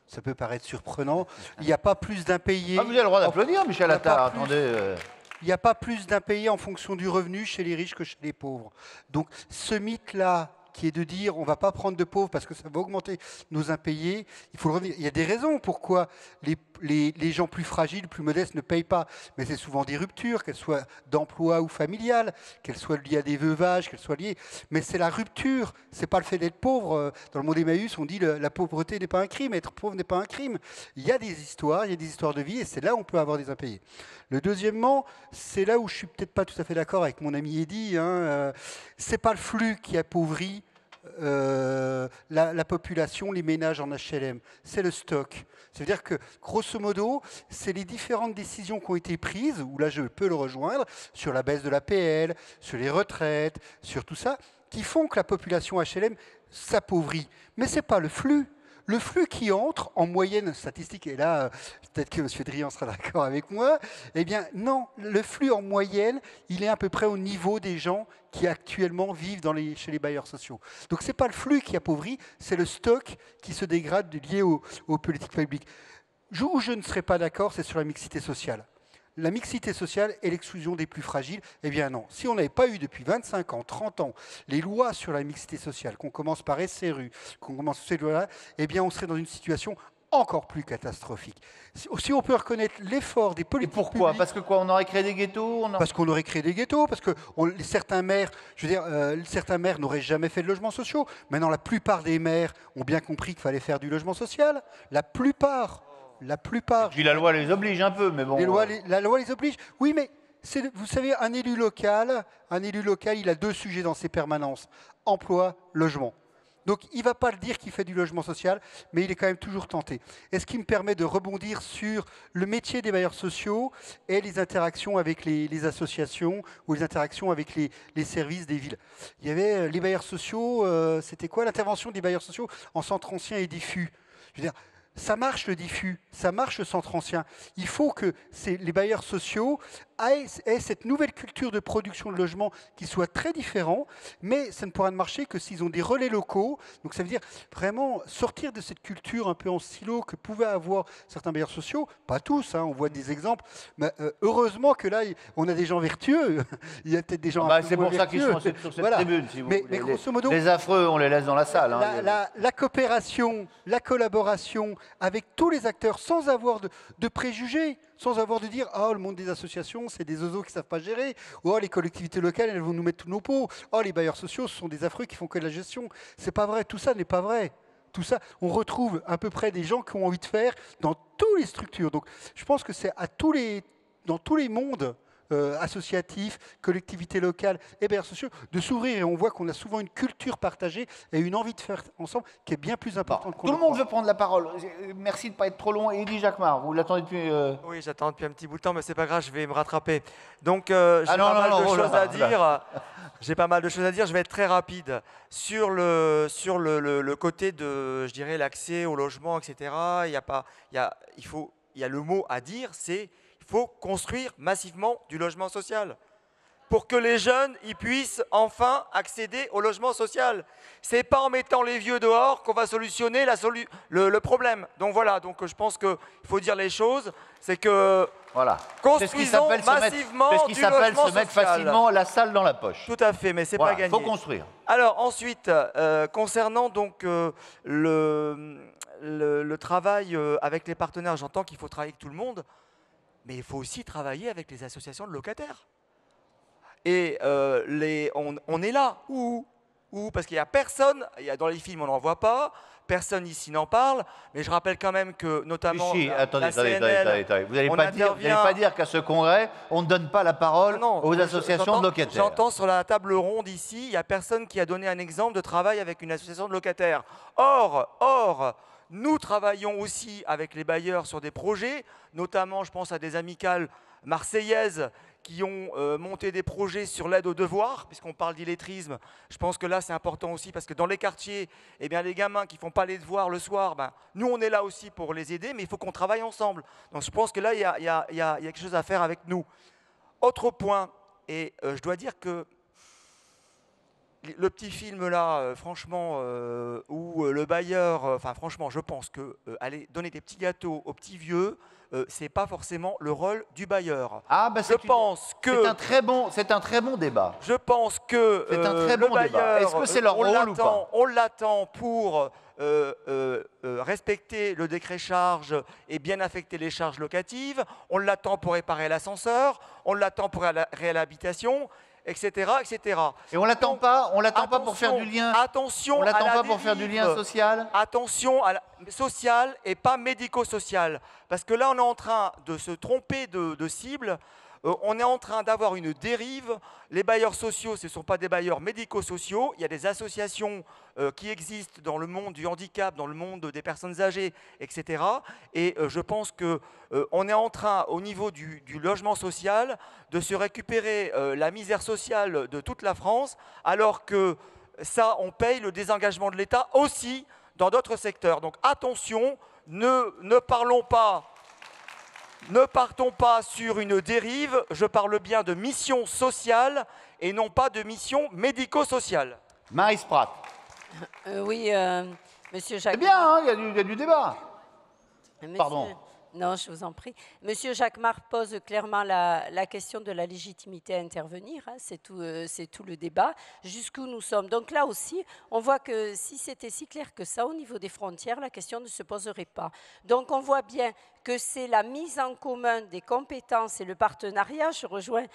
Ça peut paraître surprenant. Il n'y a pas plus d'impayés. Ah, vous avez le droit d'applaudir, Michel Attard. Attendez. Il n'y a pas plus d'impayés en fonction du revenu chez les riches que chez les pauvres. Donc, ce mythe-là, qui est de dire on ne va pas prendre de pauvres parce que ça va augmenter nos impayés. Il faut le revenir. Il y a des raisons pourquoi les gens plus fragiles, plus modestes ne payent pas. Mais c'est souvent des ruptures, qu'elles soient d'emploi ou familiales, qu'elles soient liées à des veuvages, qu'elles soient liées. Mais c'est la rupture, c'est pas le fait d'être pauvre. Dans le monde Emmaüs, on dit la pauvreté n'est pas un crime, être pauvre n'est pas un crime. Il y a des histoires de vie et c'est là où on peut avoir des impayés. Le deuxièmement, c'est là où je suis peut-être pas tout à fait d'accord avec mon ami Eddy. C'est pas le flux qui appauvrit la population, les ménages en HLM, c'est le stock. C'est-à-dire que, grosso modo, c'est les différentes décisions qui ont été prises, où là je peux le rejoindre, sur la baisse de l'APL, sur les retraites, sur tout ça, qui font que la population HLM s'appauvrit. Mais ce n'est pas le flux. Le flux qui entre, en moyenne statistique, et là, peut-être que M. Drian sera d'accord avec moi, eh bien non, le flux en moyenne, il est à peu près au niveau des gens qui actuellement vivent chez les bailleurs sociaux. Donc ce n'est pas le flux qui appauvrit, c'est le stock qui se dégrade lié aux politiques publiques. Où je ne serais pas d'accord, c'est sur la mixité sociale. La mixité sociale et l'exclusion des plus fragiles, eh bien non. Si on n'avait pas eu depuis 25 ans, 30 ans, les lois sur la mixité sociale, qu'on commence par SRU, qu'on commence ces lois-là, eh bien on serait dans une situation encore plus catastrophique. Si on peut reconnaître l'effort des politiques publiques... Pourquoi ? Parce que quoi, on aurait créé des ghettos Parce qu'on aurait créé des ghettos, parce que certains maires, certains maires n'auraient jamais fait de logements sociaux. Maintenant, la plupart des maires ont bien compris qu'il fallait faire du logement social. La plupart. Et puis la loi les oblige un peu, mais bon... La loi les oblige. Oui, mais vous savez, un élu local, il a 2 sujets dans ses permanences. Emploi, logement. Donc, il ne va pas le dire qu'il fait du logement social, mais il est quand même toujours tenté. Et ce qui me permet de rebondir sur le métier des bailleurs sociaux et les interactions avec les associations ou les interactions avec les services des villes. Il y avait les bailleurs sociaux, c'était quoi l'intervention des bailleurs sociaux en centre ancien et diffus. Je veux dire, ça marche le diffus, ça marche le centre ancien. Il faut que les bailleurs sociaux aient cette nouvelle culture de production de logements qui soit très différent, mais ça ne pourra ne marcher que s'ils ont des relais locaux. Donc ça veut dire vraiment sortir de cette culture un peu en silo que pouvaient avoir certains bailleurs sociaux, pas tous, on voit des exemples, mais heureusement que là, on a des gens vertueux. Il y a peut-être des gens un peu c'est moins pour ça qu'ils vertueux. sont sur cette tribune, si vous voulez. Mais grosso modo, les affreux, on les laisse dans la salle. La coopération, la collaboration avec tous les acteurs sans avoir de préjugés, sans avoir de dire « Oh, le monde des associations, c'est des oiseaux qui ne savent pas gérer. » ou « Oh, les collectivités locales, elles vont nous mettre tous nos pots. » »« Oh, les bailleurs sociaux, ce sont des affreux qui font que de la gestion. » C'est pas vrai. Tout ça n'est pas vrai. Tout ça, on retrouve à peu près des gens qui ont envie de faire dans toutes les structures. Donc, je pense que c'est dans tous les mondes associatifs, collectivités locales et bailleurs sociaux, de s'ouvrir. Et on voit qu'on a souvent une culture partagée et une envie de faire ensemble qui est bien plus importante qu'on Tout le monde veut prendre la parole. Merci de ne pas être trop long. Eddy Jacquemart, vous l'attendez depuis... Oui, j'attends depuis un petit bout de temps, mais c'est pas grave, je vais me rattraper. Donc, j'ai pas mal de choses à dire. J'ai pas mal de choses à dire. Je vais être très rapide. Sur le côté de, je dirais, l'accès au logement, etc., il y a le mot à dire, c'est il faut construire massivement du logement social pour que les jeunes puissent enfin accéder au logement social. Ce n'est pas en mettant les vieux dehors qu'on va solutionner le problème. Donc voilà, je pense qu'il faut dire les choses, c'est que construisons massivement c'est ce qui du s'appelle logement se mettre social. facilement la salle dans la poche. Tout à fait, mais c'est pas gagné. Il faut construire. Alors ensuite, concernant le travail avec les partenaires, j'entends qu'il faut travailler avec tout le monde, mais il faut aussi travailler avec les associations de locataires. Et on est là où Ou parce qu'il n'y a personne, dans les films on n'en voit pas, personne ici n'en parle, mais je rappelle quand même que notamment attendez. Vous n'allez on pas dire qu'à ce congrès, on ne donne pas la parole aux associations de locataires. J'entends sur la table ronde ici, il n'y a personne qui a donné un exemple de travail avec une association de locataires. Or, nous travaillons aussi avec les bailleurs sur des projets, notamment je pense à des amicales marseillaises qui ont monté des projets sur l'aide aux devoirs, puisqu'on parle d'illettrisme. Je pense que là, c'est important aussi, parce que dans les quartiers, eh bien, les gamins qui ne font pas les devoirs le soir, ben, nous, on est là aussi pour les aider, mais il faut qu'on travaille ensemble. Donc, je pense que là, il y a quelque chose à faire avec nous. Autre point, et je dois dire que le petit film là, franchement, où le bailleur, franchement, je pense que aller donner des petits gâteaux aux petits vieux, c'est pas forcément le rôle du bailleur. Ah, bah c'est un très bon débat. Je pense que c'est un très bon débat. Est-ce que c'est leur rôle ou pas? On l'attend pour respecter le décret charge et bien affecter les charges locatives. On l'attend pour réparer l'ascenseur. On l'attend pour la réhabilitation, etc., etc. Et on l'attend pas pour faire du lien. Attention, on l'attend pas pour faire du lien social. Attention à la social et pas médico-social, parce que là on est en train de se tromper de cible. On est en train d'avoir une dérive. Les bailleurs sociaux, ce ne sont pas des bailleurs médico-sociaux. Il y a des associations qui existent dans le monde du handicap, dans le monde des personnes âgées, etc. Et je pense qu'on est en train, au niveau du logement social, de se récupérer la misère sociale de toute la France, alors que ça, on paye le désengagement de l'État aussi dans d'autres secteurs. Donc attention, ne partons pas sur une dérive, je parle bien de mission sociale et non pas de mission médico-sociale. Maryse Prat. Oui, monsieur Jacques. C'est bien, il y a du débat. Pardon. Non, je vous en prie. Monsieur Jacquemart pose clairement la question de la légitimité à intervenir. Hein, c'est tout le débat. Jusqu'où nous sommes. Donc là aussi, on voit que si c'était si clair que ça au niveau des frontières, la question ne se poserait pas. Donc on voit bien que c'est la mise en commun des compétences et le partenariat. Je rejoins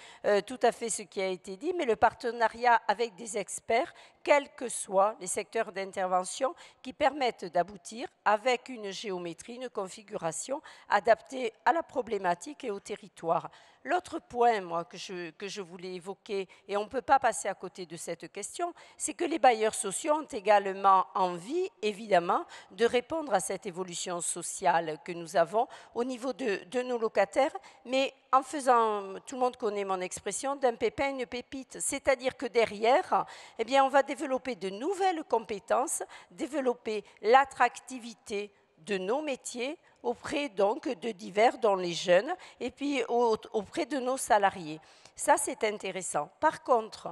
tout à fait ce qui a été dit, mais le partenariat avec des experts, quels que soient les secteurs d'intervention, qui permettent d'aboutir avec une géométrie, une configuration adaptée à la problématique et au territoire. L'autre point, moi, que je voulais évoquer, et on ne peut pas passer à côté de cette question, c'est que les bailleurs sociaux ont également envie, évidemment, de répondre à cette évolution sociale que nous avons au niveau de nos locataires, mais en faisant, tout le monde connaît mon expression, d'un pépin une pépite. C'est-à-dire que derrière, eh bien, on va développer de nouvelles compétences, développer l'attractivité de nos métiers, auprès donc de divers, dont les jeunes, et puis auprès de nos salariés. Ça, c'est intéressant. Par contre,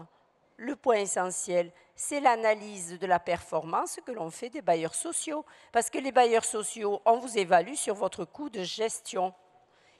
le point essentiel, c'est l'analyse de la performance que l'on fait des bailleurs sociaux. Parce que les bailleurs sociaux, on vous évalue sur votre coût de gestion.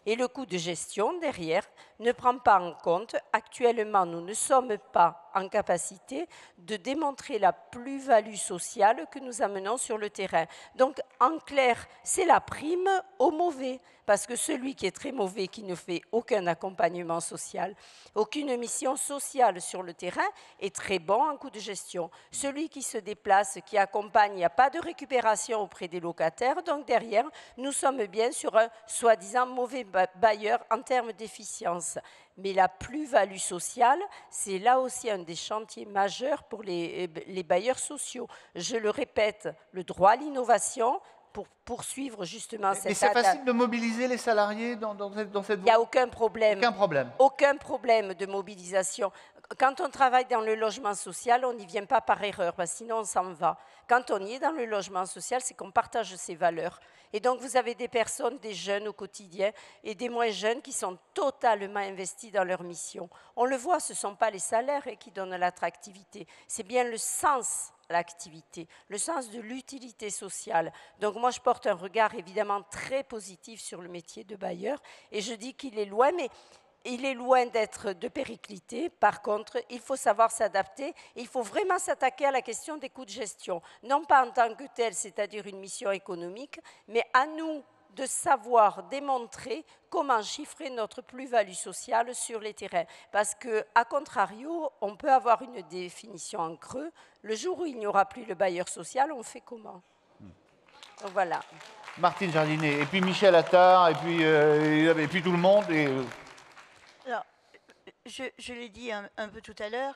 Et le coût de gestion, derrière, ne prend pas en compte. Actuellement, nous ne sommes pas en capacité de démontrer la plus-value sociale que nous amenons sur le terrain. Donc, en clair, c'est la prime au mauvais. Parce que celui qui est très mauvais, qui ne fait aucun accompagnement social, aucune mission sociale sur le terrain, est très bon en coût de gestion. Celui qui se déplace, qui accompagne, il n'y a pas de récupération auprès des locataires. Donc, derrière, nous sommes bien sur un soi-disant mauvais bailleur en termes d'efficience. Mais la plus-value sociale, c'est là aussi un des chantiers majeurs pour les bailleurs sociaux. Je le répète, le droit à l'innovation, pour poursuivre justement cette... Mais c'est facile de mobiliser les salariés dans cette... Il n'y a aucun problème. Aucun problème. Aucun problème de mobilisation. Quand on travaille dans le logement social, on n'y vient pas par erreur, parce que sinon on s'en va. Quand on y est dans le logement social, c'est qu'on partage ses valeurs. Et donc vous avez des personnes, des jeunes au quotidien, et des moins jeunes qui sont totalement investis dans leur mission. On le voit, ce ne sont pas les salaires qui donnent l'attractivité, c'est bien le sens l'activité, le sens de l'utilité sociale. Donc moi, je porte un regard évidemment très positif sur le métier de bailleur et je dis qu'il est loin, mais il est loin d'être de périclité. Par contre, il faut savoir s'adapter. Il faut vraiment s'attaquer à la question des coûts de gestion. Non pas en tant que tel, c'est-à-dire une mission économique, mais à nous, de savoir démontrer comment chiffrer notre plus-value sociale sur les terrains. Parce qu'à contrario, on peut avoir une définition en creux. Le jour où il n'y aura plus le bailleur social, on fait comment? Donc voilà. Martine Jardinet, et puis Michel Attard, et puis tout le monde. Alors, je l'ai dit un peu tout à l'heure,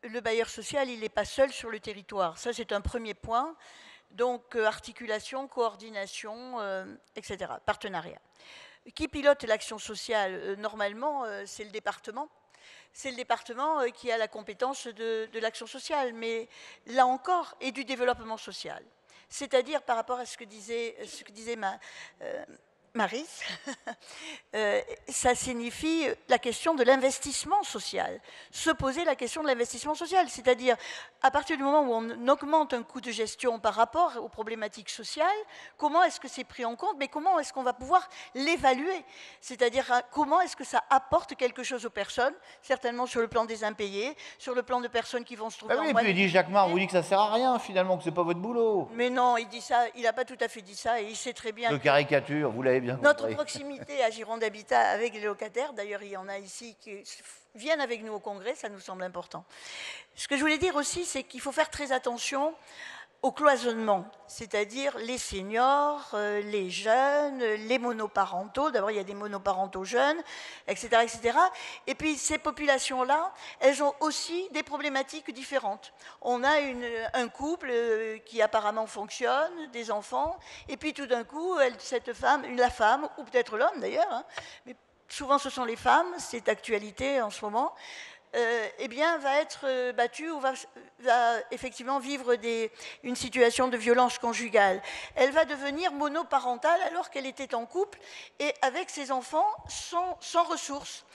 le bailleur social, il n'est pas seul sur le territoire. Ça, c'est un premier point. Donc, articulation, coordination, etc., partenariat. Qui pilote l'action sociale? Normalement, c'est le département. C'est le département qui a la compétence de l'action sociale, mais là encore, et du développement social. C'est-à-dire, par rapport à ce que disait Marie, ça signifie la question de l'investissement social. Se poser la question de l'investissement social, c'est-à-dire à partir du moment où on augmente un coût de gestion par rapport aux problématiques sociales, comment est-ce que c'est pris en compte, mais comment est-ce qu'on va pouvoir l'évaluer? C'est-à-dire comment est-ce que ça apporte quelque chose aux personnes, certainement sur le plan des impayés, sur le plan de personnes qui vont se trouver en oui, et puis il dit, Jacquemart, vous dit que ça ne sert à rien finalement, que ce n'est pas votre boulot. Mais non, il dit ça, il n'a pas tout à fait dit ça, et il sait très bien. De caricature, vous l'avez bien compris. Notre proximité à Gironde Habitat avec les locataires, d'ailleurs il y en a ici qui viennent avec nous au congrès, ça nous semble important. Ce que je voulais dire aussi, c'est qu'il faut faire très attention au cloisonnement, c'est-à-dire les seniors, les jeunes, les monoparentaux. D'abord, il y a des monoparentaux jeunes, etc., etc. Et puis, ces populations-là, elles ont aussi des problématiques différentes. On a un couple qui apparemment fonctionne, des enfants, et puis tout d'un coup, la femme, ou peut-être l'homme d'ailleurs, hein, mais souvent ce sont les femmes, c'est d'actualité en ce moment, eh bien, va être battue ou va effectivement vivre une situation de violence conjugale. Elle va devenir monoparentale alors qu'elle était en couple et avec ses enfants sans ressources.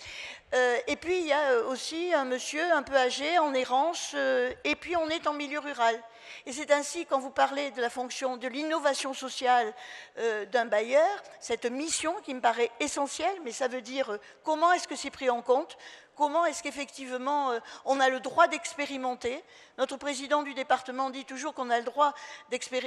Et puis, il y a aussi un monsieur un peu âgé, en errance, et puis on est en milieu rural. Et c'est ainsi, quand vous parlez de la fonction de l'innovation sociale d'un bailleur, cette mission qui me paraît essentielle, mais ça veut dire comment est-ce que c'est pris en compte, comment est-ce qu'effectivement on a le droit d'expérimenter. Notre président du département dit toujours qu'on a le droit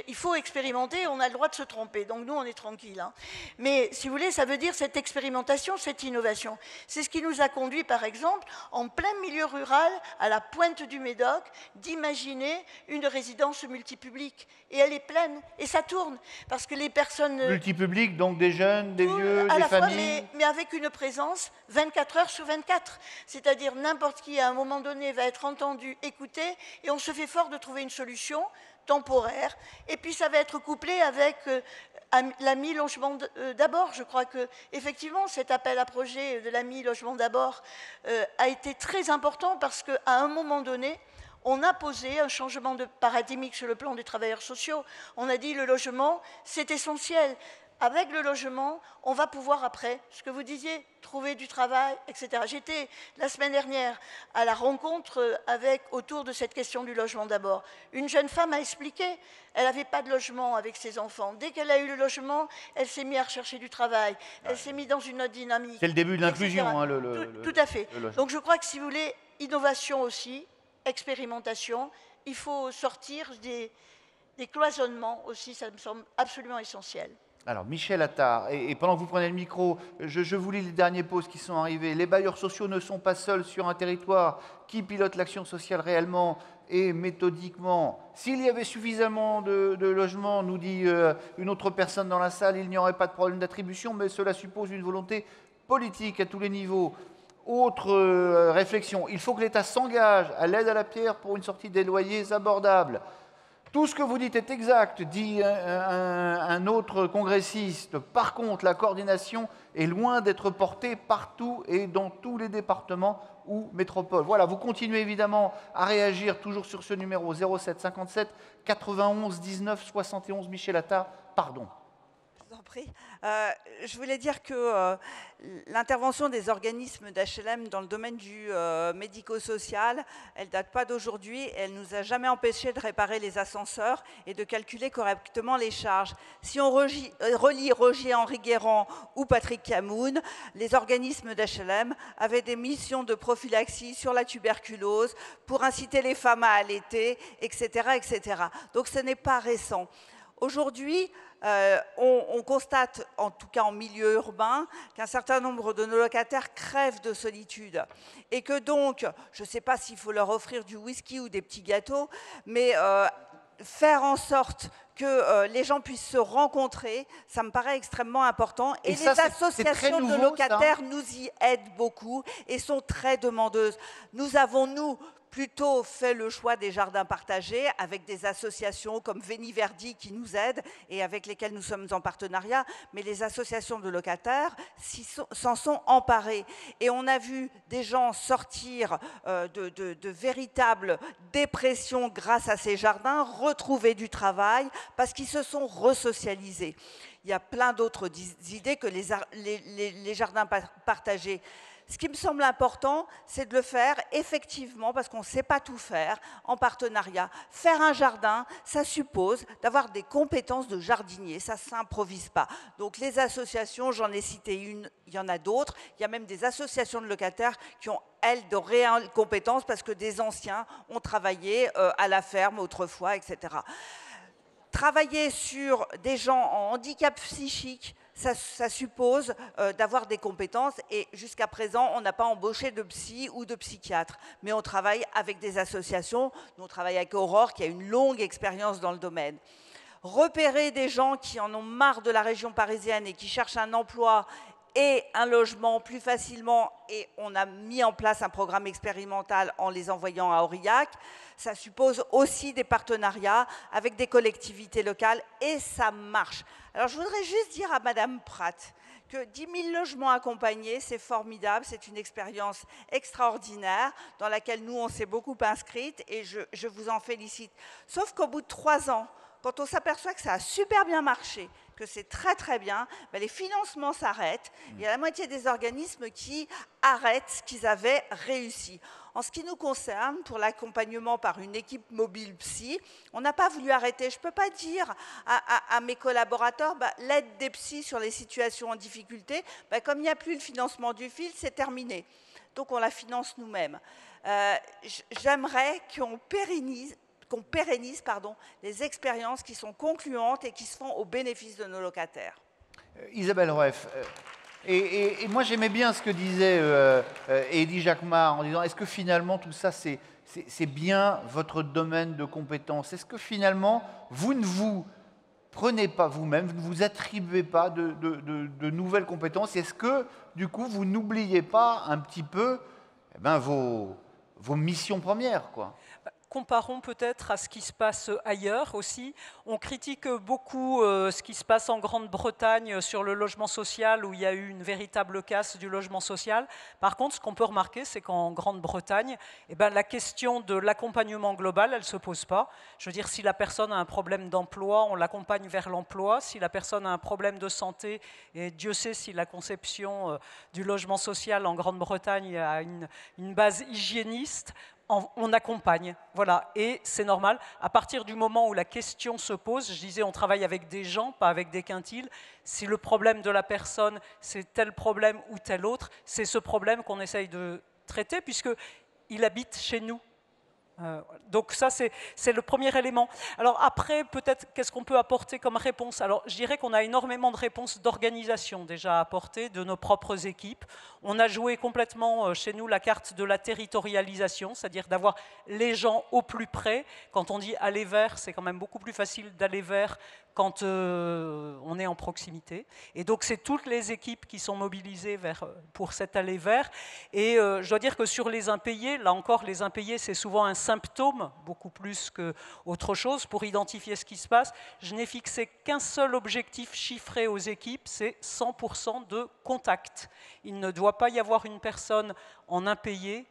il faut expérimenter, on a le droit de se tromper. Donc nous, on est tranquille. Hein. Mais si vous voulez, ça veut dire cette expérimentation, cette innovation. C'est ce qui nous a conduit, par exemple, en plein milieu rural, à la pointe du Médoc, d'imaginer une résidence multipublique. Et elle est pleine, et ça tourne, parce que les personnes... Multipublique, donc des jeunes, des vieux, des familles... mais avec une présence 24 heures sur 24. C'est-à-dire n'importe qui, à un moment donné, va être entendu, écouté, et on se fait fort de trouver une solution temporaire. Et puis ça va être couplé avec l'AMI Logement d'abord. Je crois que effectivement cet appel à projet de l'AMI Logement d'abord a été très important parce qu'à un moment donné, on a posé un changement de paradigmique sur le plan des travailleurs sociaux. On a dit le logement, c'est essentiel. Avec le logement, on va pouvoir après, ce que vous disiez, trouver du travail, etc. J'étais la semaine dernière à la rencontre autour de cette question du logement d'abord. Une jeune femme a expliqué, elle n'avait pas de logement avec ses enfants. Dès qu'elle a eu le logement, elle s'est mise à rechercher du travail. Elle s'est mise dans une autre dynamique. C'est le début de l'inclusion. Hein, tout à fait. Donc je crois que si vous voulez, innovation aussi, expérimentation, il faut sortir des cloisonnements aussi, ça me semble absolument essentiel. Alors, Michel Attard, et pendant que vous prenez le micro, je vous lis les derniers posts qui sont arrivés. Les bailleurs sociaux ne sont pas seuls sur un territoire. Qui pilote l'action sociale réellement et méthodiquement? S'il y avait suffisamment de logements, nous dit une autre personne dans la salle, il n'y aurait pas de problème d'attribution, mais cela suppose une volonté politique à tous les niveaux. Autre réflexion, il faut que l'État s'engage à l'aide à la pierre pour une sortie des loyers abordables. Tout ce que vous dites est exact, dit un autre congressiste. Par contre, la coordination est loin d'être portée partout et dans tous les départements ou métropoles. Voilà, vous continuez évidemment à réagir toujours sur ce numéro 07 57 91 19 71. Michel Attard, pardon. Je vous en prie. Je voulais dire que l'intervention des organismes d'HLM dans le domaine du médico-social, elle ne date pas d'aujourd'hui. Elle ne nous a jamais empêché de réparer les ascenseurs et de calculer correctement les charges. Si on relie Roger-Henri Guérand ou Patrick Camoun, les organismes d'HLM avaient des missions de prophylaxie sur la tuberculose pour inciter les femmes à allaiter, etc., etc. Donc ce n'est pas récent. Aujourd'hui, on constate, en tout cas en milieu urbain, qu'un certain nombre de nos locataires crèvent de solitude. Et que donc, je ne sais pas s'il faut leur offrir du whisky ou des petits gâteaux, mais faire en sorte que les gens puissent se rencontrer, ça me paraît extrêmement important. Et ça, les associations de locataires nous y aident beaucoup et sont très demandeuses. Nous avons, nous, plutôt fait le choix des jardins partagés avec des associations comme Veni Verdi qui nous aident et avec lesquelles nous sommes en partenariat, mais les associations de locataires s'en sont emparées. Et on a vu des gens sortir de véritables dépressions grâce à ces jardins, retrouver du travail parce qu'ils se sont resocialisés. Il y a plein d'autres idées que les jardins partagés. Ce qui me semble important, c'est de le faire effectivement, parce qu'on ne sait pas tout faire, en partenariat. Faire un jardin, ça suppose d'avoir des compétences de jardinier, ça ne s'improvise pas. Donc les associations, j'en ai cité une, il y en a d'autres. Il y a même des associations de locataires qui ont, elles, de réelles compétences, parce que des anciens ont travaillé à la ferme autrefois, etc. Travailler sur des gens en handicap psychique, ça suppose d'avoir des compétences et jusqu'à présent, on n'a pas embauché de psy ou de psychiatre. Mais on travaille avec des associations. Nous, on travaille avec Aurore qui a une longue expérience dans le domaine. Repérer des gens qui en ont marre de la région parisienne et qui cherchent un emploi et un logement plus facilement, et on a mis en place un programme expérimental en les envoyant à Aurillac. Ça suppose aussi des partenariats avec des collectivités locales et ça marche. Alors je voudrais juste dire à Madame Pratt que 10 000 logements accompagnés, c'est formidable, c'est une expérience extraordinaire dans laquelle nous, on s'est beaucoup inscrites et je vous en félicite. Sauf qu'au bout de 3 ans, quand on s'aperçoit que ça a super bien marché, que c'est très très bien, ben les financements s'arrêtent. Il y a la moitié des organismes qui arrêtent ce qu'ils avaient réussi. En ce qui nous concerne, pour l'accompagnement par une équipe mobile psy, on n'a pas voulu arrêter. Je ne peux pas dire à mes collaborateurs, ben, l'aide des psys sur les situations en difficulté, ben, comme il n'y a plus le financement du fil, c'est terminé. Donc on la finance nous-mêmes. J'aimerais qu'on pérennise les expériences qui sont concluantes et qui se font au bénéfice de nos locataires. Isabelle Roeff, et moi j'aimais bien ce que disait Eddy Jacquemart en disant est-ce que finalement tout ça c'est bien votre domaine de compétence? Est-ce que finalement vous ne vous prenez pas vous-même, vous ne vous attribuez pas de nouvelles compétences? Est-ce que du coup vous n'oubliez pas un petit peu vos missions premières, quoi? Comparons peut-être à ce qui se passe ailleurs aussi. On critique beaucoup ce qui se passe en Grande-Bretagne sur le logement social, où il y a eu une véritable casse du logement social. Par contre, ce qu'on peut remarquer, c'est qu'en Grande-Bretagne, la question de l'accompagnement global, elle ne se pose pas. Je veux dire, si la personne a un problème d'emploi, on l'accompagne vers l'emploi. Si la personne a un problème de santé, et Dieu sait si la conception du logement social en Grande-Bretagne a une base hygiéniste, on accompagne, voilà, et c'est normal. À partir du moment où la question se pose, je disais, on travaille avec des gens, pas avec des quintiles. Si le problème de la personne, c'est tel problème ou tel autre, c'est ce problème qu'on essaye de traiter, puisqu'il habite chez nous. Donc ça, c'est le premier élément. Alors après, peut-être, qu'est-ce qu'on peut apporter comme réponse? Alors je dirais qu'on a énormément de réponses d'organisation déjà à apporter, de nos propres équipes. On a joué complètement chez nous la carte de la territorialisation, c'est-à-dire d'avoir les gens au plus près. Quand on dit aller vers, c'est quand même beaucoup plus facile d'aller vers quand on est en proximité. Et donc, c'est toutes les équipes qui sont mobilisées pour cet aller vers. Et je dois dire que sur les impayés, là encore, les impayés, c'est souvent un symptôme, beaucoup plus qu'autre chose, pour identifier ce qui se passe. Je n'ai fixé qu'un seul objectif chiffré aux équipes, c'est 100% de contact. Il ne doit pas y avoir une personne en impayé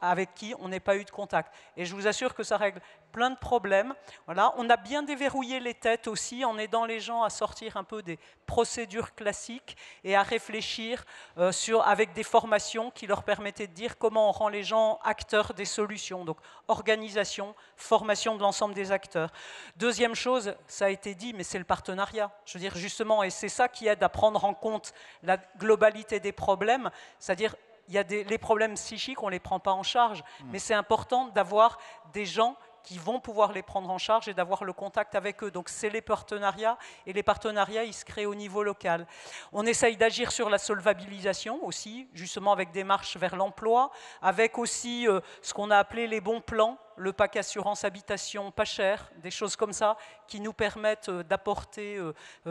avec qui on n'ait pas eu de contact. Et je vous assure que ça règle plein de problèmes. Voilà. On a bien déverrouillé les têtes aussi en aidant les gens à sortir un peu des procédures classiques et à réfléchir avec des formations qui leur permettaient de dire comment on rend les gens acteurs des solutions. Donc organisation, formation de l'ensemble des acteurs. Deuxième chose, ça a été dit, mais c'est le partenariat. Je veux dire justement, et c'est ça qui aide à prendre en compte la globalité des problèmes, c'est-à-dire il y a les problèmes psychiques, on ne les prend pas en charge, mais c'est important d'avoir des gens qui vont pouvoir les prendre en charge et d'avoir le contact avec eux. Donc c'est les partenariats, et les partenariats, ils se créent au niveau local. On essaye d'agir sur la solvabilisation aussi, justement avec des marches vers l'emploi, avec aussi ce qu'on a appelé les bons plans, le pack assurance habitation pas cher, des choses comme ça qui nous permettent d'apporter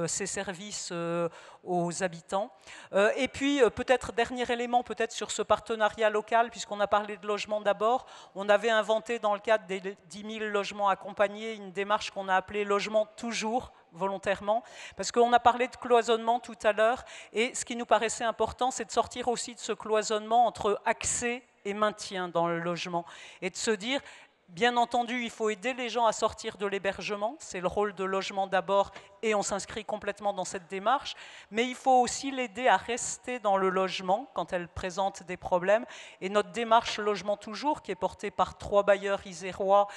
ces services aux habitants. Et puis peut-être dernier élément, peut-être sur ce partenariat local, puisqu'on a parlé de logement d'abord, on avait inventé dans le cadre des 10 000 logements accompagnés une démarche qu'on a appelée logement toujours, volontairement, parce qu'on a parlé de cloisonnement tout à l'heure, et ce qui nous paraissait important, c'est de sortir aussi de ce cloisonnement entre accès et maintien dans le logement, et de se dire, bien entendu, il faut aider les gens à sortir de l'hébergement, c'est le rôle de logement d'abord, et on s'inscrit complètement dans cette démarche, mais il faut aussi l'aider à rester dans le logement quand elle présente des problèmes, et notre démarche Logement Toujours, qui est portée par 3 bailleurs isérois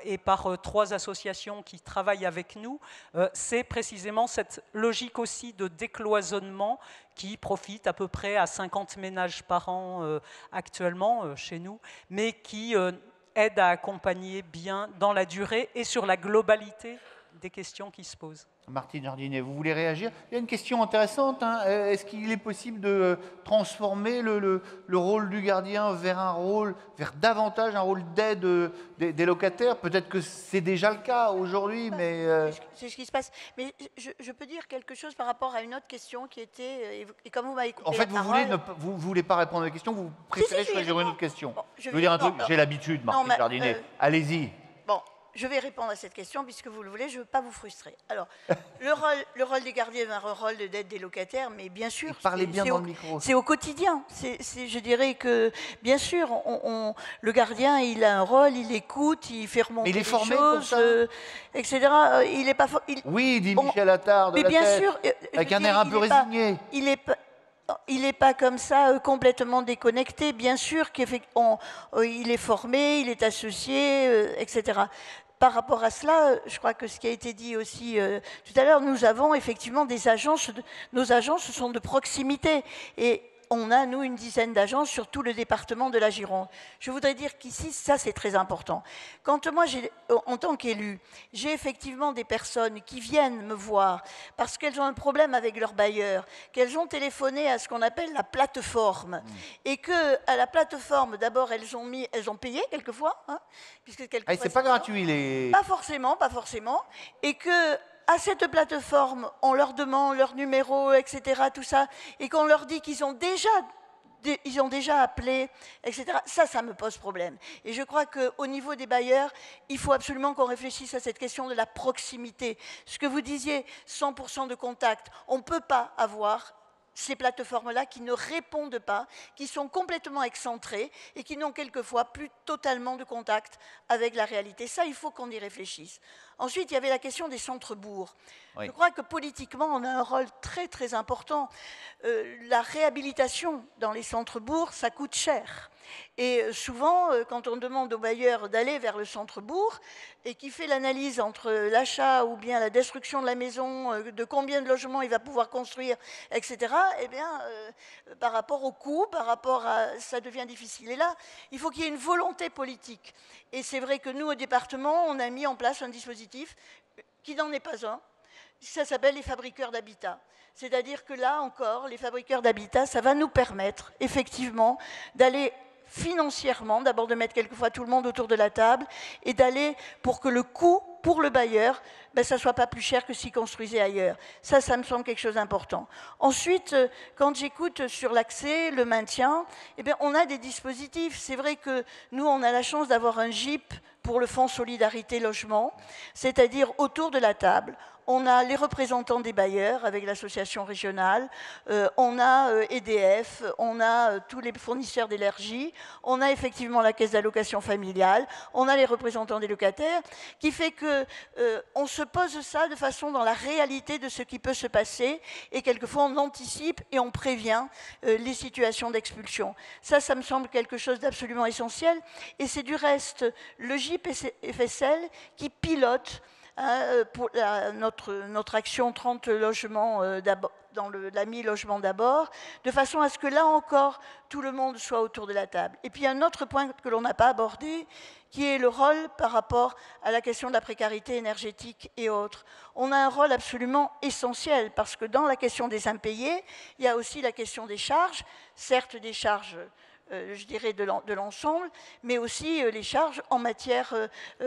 et par 3 associations qui travaillent avec nous, c'est précisément cette logique aussi de décloisonnement qui profite à peu près à 50 ménages par an actuellement chez nous, mais qui aide à accompagner bien dans la durée et sur la globalité des questions qui se posent. Martine Jardinet, vous voulez réagir? Il y a une question intéressante. Hein. Est-ce qu'il est possible de transformer le rôle du gardien vers davantage un rôle d'aide des locataires? Peut-être que c'est déjà le cas aujourd'hui, mais... C'est ce qui se passe. Mais je peux dire quelque chose par rapport à une autre question qui était... Et comme vous m'avez coupé en fait, la parole... vous ne voulez pas répondre à la question, vous préférez choisir une autre question. Bon, je veux dire un truc, j'ai l'habitude, Martine Jardinet. Allez-y. Bon, je vais répondre à cette question puisque vous le voulez, je ne veux pas vous frustrer. Alors, le rôle des gardiens est un rôle d'aide des locataires, mais bien sûr, parlez bien dans le micro. C'est au quotidien. Je dirais que, bien sûr, le gardien, il a un rôle, il écoute, il fait remonter les choses, pour ça etc. Il n'est pas... Oui, dit Michel Attard, mais bien sûr, avec un air un peu résigné. Il n'est pas comme ça complètement déconnecté. Bien sûr qu'il est formé, il est associé, etc. Par rapport à cela, je crois que ce qui a été dit aussi tout à l'heure, nous avons effectivement des agences. Nos agences sont de proximité. Et on a, nous, une dizaine d'agences sur tout le département de la Gironde. Je voudrais dire qu'ici, ça, c'est très important. Quand moi, en tant qu'élu, j'ai effectivement des personnes qui viennent me voir parce qu'elles ont un problème avec leur bailleur, qu'elles ont téléphoné à ce qu'on appelle la plateforme, et qu'à la plateforme, d'abord, elles ont payé quelquefois, hein, puisque quelquefois... c'est pas gratuit, Pas forcément, et que... À cette plateforme, on leur demande leur numéro, etc., tout ça, et qu'on leur dit qu'ils ont déjà appelé, etc., ça me pose problème. Et je crois qu'au niveau des bailleurs, il faut absolument qu'on réfléchisse à cette question de la proximité. Ce que vous disiez, 100% de contact, on ne peut pas avoir ces plateformes-là qui ne répondent pas, qui sont complètement excentrées et qui n'ont quelquefois plus totalement de contact avec la réalité. Ça, il faut qu'on y réfléchisse. Ensuite, il y avait la question des centres-bourgs. Oui. Je crois que politiquement, on a un rôle très, très important. La réhabilitation dans les centres-bourgs, ça coûte cher. Et souvent, quand on demande au bailleur d'aller vers le centre-bourg et qu'il fait l'analyse entre l'achat ou bien la destruction de la maison, de combien de logements il va pouvoir construire, etc., eh bien, par rapport au coût, ça devient difficile. Et là, il faut qu'il y ait une volonté politique. Et c'est vrai que nous, au département, on a mis en place un dispositif qui n'en est pas un. Ça s'appelle les fabriqueurs d'habitat. C'est-à-dire que là encore, les fabriqueurs d'habitat, ça va nous permettre effectivement d'aller financièrement, d'abord de mettre quelquefois tout le monde autour de la table et d'aller pour que le coût pour le bailleur, ça ne soit pas plus cher que s'il construisait ailleurs. Ça me semble quelque chose d'important. Ensuite, quand j'écoute sur l'accès, le maintien, on a des dispositifs. C'est vrai que nous, on a la chance d'avoir un GIP pour le Fonds Solidarité Logement, c'est-à-dire autour de la table, on a les représentants des bailleurs avec l'association régionale, on a EDF, on a tous les fournisseurs d'énergie, on a effectivement la caisse d'allocation familiale, on a les représentants des locataires, qui fait qu'on se pose ça de façon dans la réalité de ce qui peut se passer et quelquefois on anticipe et on prévient les situations d'expulsion. Ça me semble quelque chose d'absolument essentiel et c'est du reste le GIP FSL qui pilote pour notre action 30 logements d'abord, dans l'AMI Logement d'abord, de façon à ce que là encore, tout le monde soit autour de la table. Et puis un autre point que l'on n'a pas abordé, qui est le rôle par rapport à la question de la précarité énergétique et autres. On a un rôle absolument essentiel, parce que dans la question des impayés, il y a aussi la question des charges, certes des charges je dirais, de l'ensemble, mais aussi les charges en matière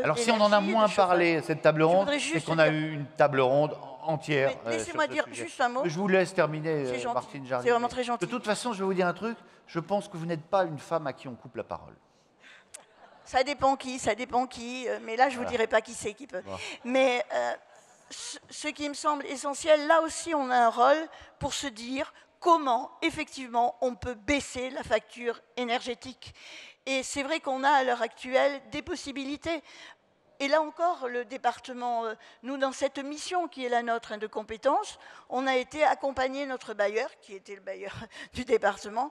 Alors si on en a moins parlé, cette table ronde, c'est qu'on a eu une table ronde entière. Laissez-moi dire juste un mot. Je vous laisse terminer, Martine Jardy. C'est vraiment très gentil. De toute façon, je vais vous dire un truc, je pense que vous n'êtes pas une femme à qui on coupe la parole. Ça dépend qui, mais là je ne vous dirai pas qui c'est qui peut. Bon. Mais ce qui me semble essentiel, là aussi on a un rôle pour se dire comment, effectivement, on peut baisser la facture énergétique. Et c'est vrai qu'on a, à l'heure actuelle, des possibilités. Et là encore, le département, nous, dans cette mission qui est la nôtre de compétences, on a été accompagner notre bailleur, qui était le bailleur du département,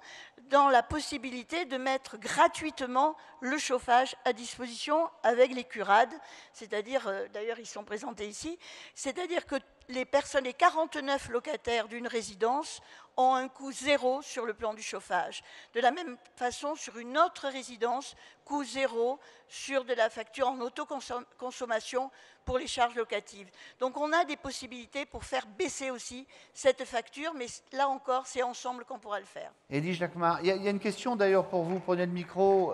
dans la possibilité de mettre gratuitement le chauffage à disposition avec les CURAD, c'est-à-dire, d'ailleurs ils sont présentés ici, c'est-à-dire que les 49 locataires d'une résidence ont un coût zéro sur le plan du chauffage. De la même façon, sur une autre résidence, coût zéro sur de la facture en autoconsommation pour les charges locatives. Donc on a des possibilités pour faire baisser aussi cette facture, mais là encore, c'est ensemble qu'on pourra le faire. Eddy Jacquemart, il y a une question d'ailleurs pour vous, prenez le micro.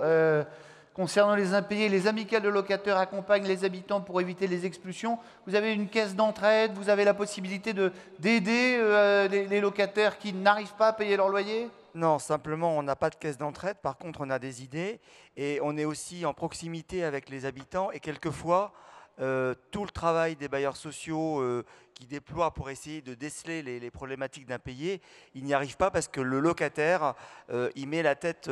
Concernant les impayés, les amicales de locataires accompagnent les habitants pour éviter les expulsions. Vous avez une caisse d'entraide, vous avez la possibilité d'aider les locataires qui n'arrivent pas à payer leur loyer ? Non, simplement, on n'a pas de caisse d'entraide. Par contre, on a des idées et on est aussi en proximité avec les habitants. Et quelquefois, tout le travail des bailleurs sociaux qui déploient pour essayer de déceler les problématiques d'impayés, il n'y arrive pas parce que le locataire, il met la tête,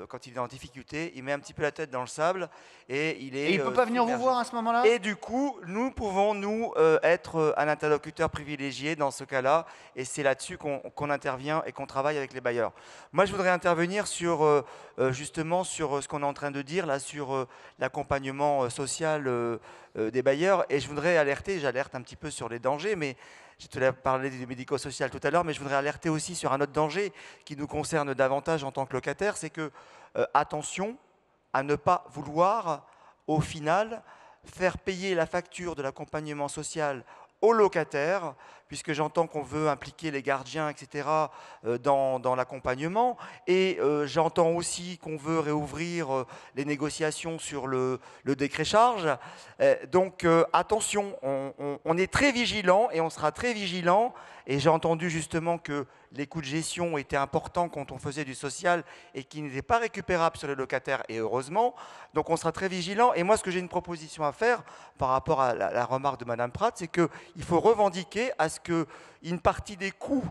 quand il est en difficulté, il met un petit peu la tête dans le sable et il est... Et il ne peut pas venir vous voir à ce moment-là ? Et du coup, nous pouvons, nous, être un interlocuteur privilégié dans ce cas-là, et c'est là-dessus qu'on intervient et qu'on travaille avec les bailleurs. Moi, je voudrais intervenir sur, justement, sur ce qu'on est en train de dire, là, sur l'accompagnement social des bailleurs, et je voudrais alerter, j'alerte un petit peu sur les dangers, mais je te l'ai parlé du médico-social tout à l'heure, mais je voudrais alerter aussi sur un autre danger qui nous concerne davantage en tant que locataire, c'est que, attention à ne pas vouloir, au final, faire payer la facture de l'accompagnement social aux locataires, puisque j'entends qu'on veut impliquer les gardiens, etc., dans l'accompagnement. Et j'entends aussi qu'on veut réouvrir les négociations sur le décret charge. Donc attention, on est très vigilant et on sera très vigilant. Et j'ai entendu justement que les coûts de gestion étaient importants quand on faisait du social et qui n'étaient pas récupérables sur les locataires, et heureusement. Donc on sera très vigilant. Et moi, ce que j'ai une proposition à faire par rapport à la remarque de Madame Pratt, c'est qu'il faut revendiquer à ce qu'une partie des coûts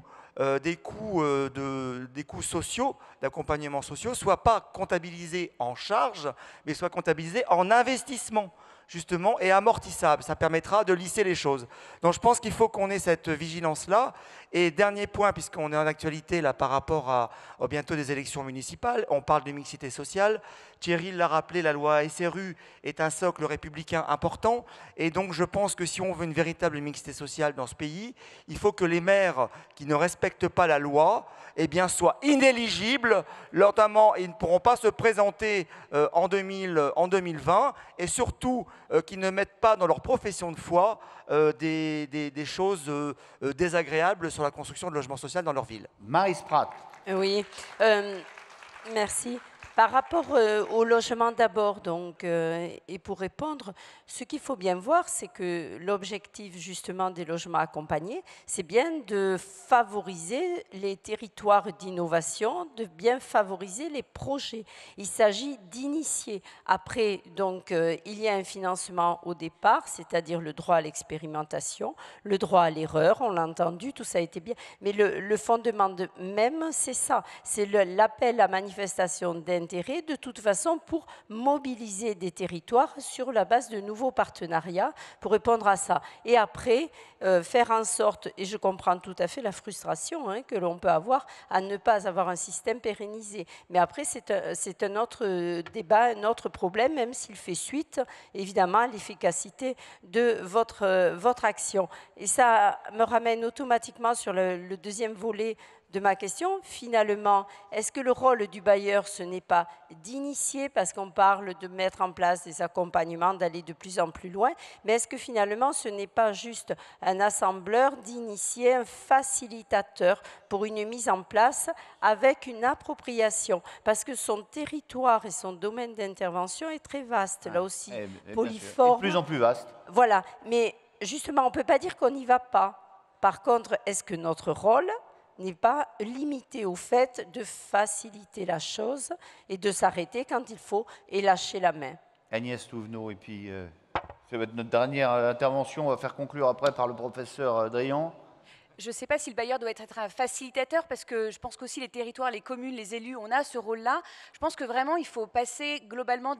sociaux, d'accompagnement sociaux, soit pas comptabilisés en charge, mais soit comptabilisés en investissement, justement, et amortissable. Ça permettra de lisser les choses. Donc je pense qu'il faut qu'on ait cette vigilance-là. Et dernier point, puisqu'on est en actualité là, par rapport à bientôt des élections municipales, on parle de mixité sociale. Thierry l'a rappelé, la loi SRU est un socle républicain important. Et donc je pense que si on veut une véritable mixité sociale dans ce pays, il faut que les maires qui ne respectent pas la loi, eh bien, soient inéligibles, notamment ils ne pourront pas se présenter en 2020, et surtout qu'ils ne mettent pas dans leur profession de foi des choses désagréables sur la construction de logements sociaux dans leur ville. Maryse Pratt. Oui, merci. Par rapport au logement d'abord, donc, et pour répondre, ce qu'il faut bien voir, c'est que l'objectif justement des logements accompagnés, c'est bien de favoriser les territoires d'innovation, de bien favoriser les projets. Il s'agit d'initier. Après, donc, il y a un financement au départ, c'est-à-dire le droit à l'expérimentation, le droit à l'erreur, on l'a entendu, tout ça a été bien. Mais le fondement même, c'est ça, c'est l'appel à manifestation d'intérêt d'intérêt de toute façon pour mobiliser des territoires sur la base de nouveaux partenariats pour répondre à ça. Et après, faire en sorte, et je comprends tout à fait la frustration que l'on peut avoir à ne pas avoir un système pérennisé. Mais après, c'est un autre débat, un autre problème, même s'il fait suite, évidemment, à l'efficacité de votre action. Et ça me ramène automatiquement sur le deuxième volet de ma question. Finalement, est-ce que le rôle du bailleur, ce n'est pas d'initier, parce qu'on parle de mettre en place des accompagnements, d'aller de plus en plus loin, mais est-ce que finalement, ce n'est pas juste un assembleur, d'initier, un facilitateur pour une mise en place avec une appropriation, parce que son territoire et son domaine d'intervention est très vaste, là aussi, polyforme. Et de plus en plus vaste. Voilà, mais justement, on ne peut pas dire qu'on n'y va pas. Par contre, est-ce que notre rôle n'est pas limité au fait de faciliter la chose et de s'arrêter quand il faut et lâcher la main? Agnès Touvenot, et puis c'est notre dernière intervention, on va faire conclure après par le professeur Drian. Je ne sais pas si le bailleur doit être un facilitateur, parce que je pense qu'aussi les territoires, les communes, les élus, on a ce rôle-là. Je pense que vraiment, il faut passer globalement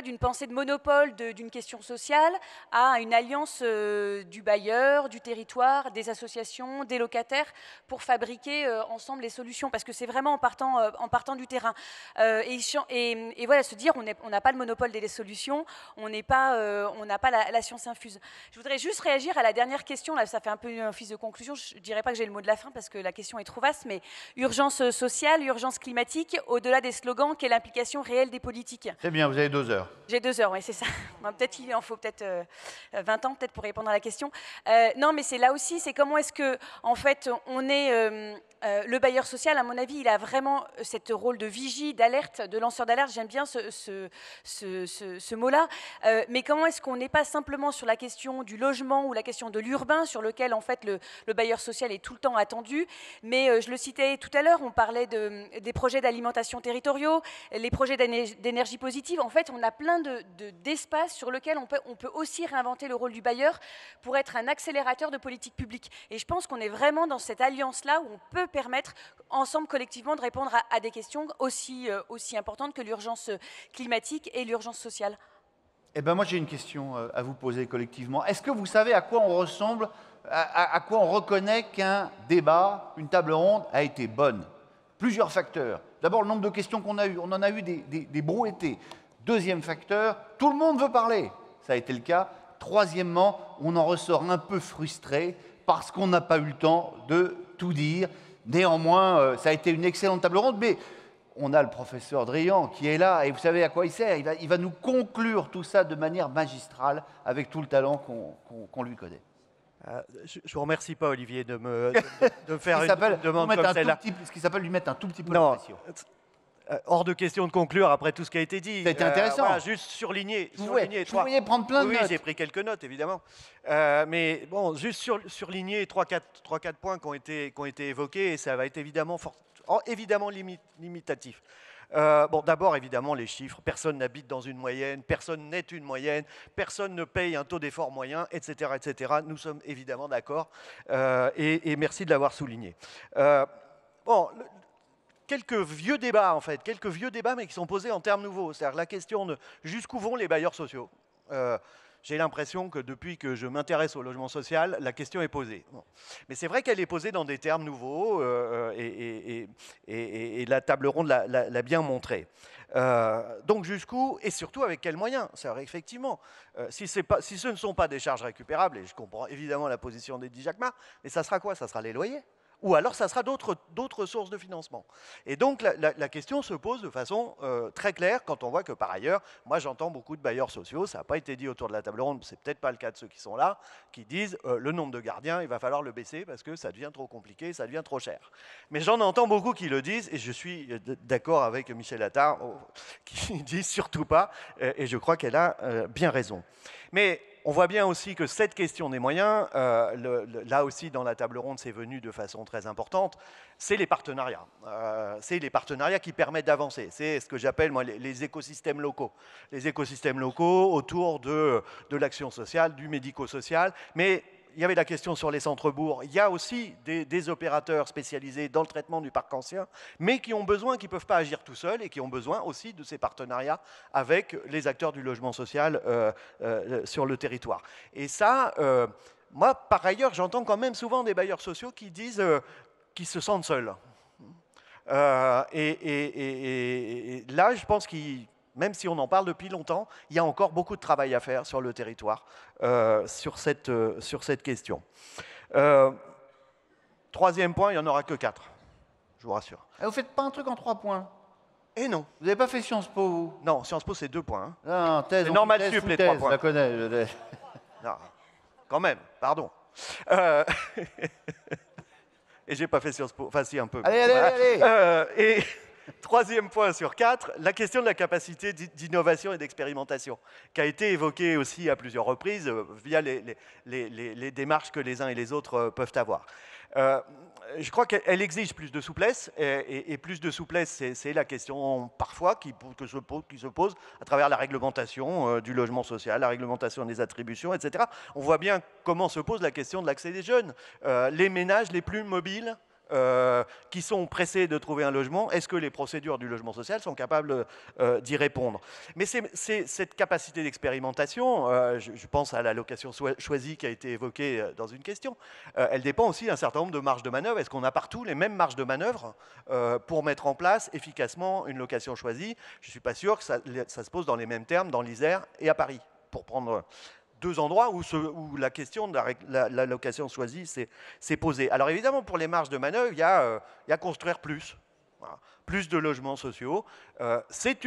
d'une pensée de monopole d'une question sociale à une alliance du bailleur, du territoire, des associations, des locataires pour fabriquer ensemble les solutions, parce que c'est vraiment en partant du terrain. Et voilà, se dire on n'a pas le monopole des solutions, on n'a pas la science infuse. Je voudrais juste réagir à la dernière question, là ça fait un peu un fils de conclusion, je ne dirais pas que j'ai le mot de la fin parce que la question est trop vaste, mais urgence sociale, urgence climatique, au-delà des slogans, quelle implication réelle des politiques? C'est bien, vous avez 2 heures. J'ai 2 heures, oui, c'est ça. Peut-être il en faut 20 ans peut-être pour répondre à la question. Non, mais c'est là aussi, c'est comment est-ce que, en fait, on est le bailleur social. À mon avis, il a vraiment ce rôle de vigie, d'alerte, de lanceur d'alerte. J'aime bien ce mot-là. Mais comment est-ce qu'on n'est pas simplement sur la question du logement ou la question de l'urbain, sur lequel, en fait, le bailleur social est tout le temps attendu. Mais je le citais tout à l'heure, on parlait des projets d'alimentation territoriaux, les projets d'énergie positive. En fait, on a plein d'espaces sur lesquels on peut aussi réinventer le rôle du bailleur pour être un accélérateur de politique publique. Et je pense qu'on est vraiment dans cette alliance-là où on peut permettre ensemble, collectivement, de répondre à des questions aussi importantes que l'urgence climatique et l'urgence sociale. Eh bien, moi, j'ai une question à vous poser collectivement. Est-ce que vous savez à quoi on ressemble, à quoi on reconnaît qu'un débat, une table ronde a été bonne? Plusieurs facteurs. D'abord, le nombre de questions qu'on a eues. On en a eu des brouettés. Deuxième facteur, tout le monde veut parler. Ça a été le cas. Troisièmement, on en ressort un peu frustré parce qu'on n'a pas eu le temps de tout dire. Néanmoins, ça a été une excellente table ronde, mais on a le professeur Drian qui est là, et vous savez à quoi il sert. Il va nous conclure tout ça de manière magistrale, avec tout le talent qu'on lui connaît. Je ne vous remercie pas, Olivier, de me faire une demande comme celle-là. Ce qui s'appelle lui mettre un tout petit peu de pression. Hors de question de conclure après tout ce qui a été dit. Ça a été intéressant. Voilà, juste surligner. Vous voyez prendre plein de notes. Oui, j'ai pris quelques notes, évidemment. Mais bon, juste surligner 3-4 points qui ont été évoqués, et ça va être évidemment limitatif. Bon, d'abord, évidemment, les chiffres. Personne n'habite dans une moyenne, personne n'est une moyenne, personne ne paye un taux d'effort moyen, etc., etc. Nous sommes évidemment d'accord. Et merci de l'avoir souligné. Bon... Quelques vieux débats, en fait, mais qui sont posés en termes nouveaux. C'est-à-dire la question de jusqu'où vont les bailleurs sociaux. J'ai l'impression que depuis que je m'intéresse au logement social, la question est posée. Bon. Mais c'est vrai qu'elle est posée dans des termes nouveaux, et la table ronde l'a bien montré. Donc jusqu'où, et surtout avec quels moyens? C'est-à-dire effectivement, si ce ne sont pas des charges récupérables, et je comprends évidemment la position d'Eddy Jacquemart, mais ça sera quoi? Ça sera les loyers? Ou alors, ça sera d'autres sources de financement. Et donc, la question se pose de façon très claire quand on voit que, par ailleurs, moi, j'entends beaucoup de bailleurs sociaux, ça n'a pas été dit autour de la table ronde, c'est peut-être pas le cas de ceux qui sont là, qui disent le nombre de gardiens, il va falloir le baisser parce que ça devient trop compliqué, ça devient trop cher. Mais j'en entends beaucoup qui le disent, et je suis d'accord avec Michel Attard, qui dit surtout pas, et je crois qu'elle a bien raison. Mais... on voit bien aussi que cette question des moyens, là aussi dans la table ronde, c'est venu de façon très importante, c'est les partenariats. C'est les partenariats qui permettent d'avancer. C'est ce que j'appelle moi les écosystèmes locaux. Les écosystèmes locaux autour de l'action sociale, du médico-social, mais il y avait la question sur les centres-bourgs. Il y a aussi des opérateurs spécialisés dans le traitement du parc ancien, mais qui ont besoin, qui ne peuvent pas agir tout seuls et qui ont besoin aussi de ces partenariats avec les acteurs du logement social sur le territoire. Et ça, moi, par ailleurs, j'entends quand même souvent des bailleurs sociaux qui disent qu'ils se sentent seuls. Et là, je pense qu'il... Même si on en parle depuis longtemps, il y a encore beaucoup de travail à faire sur le territoire sur cette question. Troisième point, il n'y en aura que 4, je vous rassure. Et vous ne faites pas un truc en 3 points? Et non. Vous n'avez pas fait Sciences Po, vous? Non, Sciences Po, c'est 2 points. Hein. Non, thèse, c'est normal sup, les 3 points. Je la connais. Non, quand même, pardon. Et j'ai pas fait Sciences Po, enfin si, un peu. Allez. Et troisième point sur 4, la question de la capacité d'innovation et d'expérimentation, qui a été évoquée aussi à plusieurs reprises via les démarches que les uns et les autres peuvent avoir. Je crois qu'elle exige plus de souplesse, et plus de souplesse, c'est la question parfois qui se pose à travers la réglementation du logement social, la réglementation des attributions, etc. On voit bien comment se pose la question de l'accès des jeunes. Les ménages les plus mobiles, qui sont pressés de trouver un logement, est-ce que les procédures du logement social sont capables d'y répondre? Mais c'est cette capacité d'expérimentation, je pense à la location choisie qui a été évoquée dans une question, elle dépend aussi d'un certain nombre de marges de manœuvre. Est-ce qu'on a partout les mêmes marges de manœuvre pour mettre en place efficacement une location choisie? Je ne suis pas sûr que ça se pose dans les mêmes termes dans l'Isère et à Paris, pour prendre... 2 endroits où la question de la location choisie s'est posée. Alors évidemment, pour les marges de manœuvre, il y a construire plus. Voilà. Plus de logements sociaux. C'est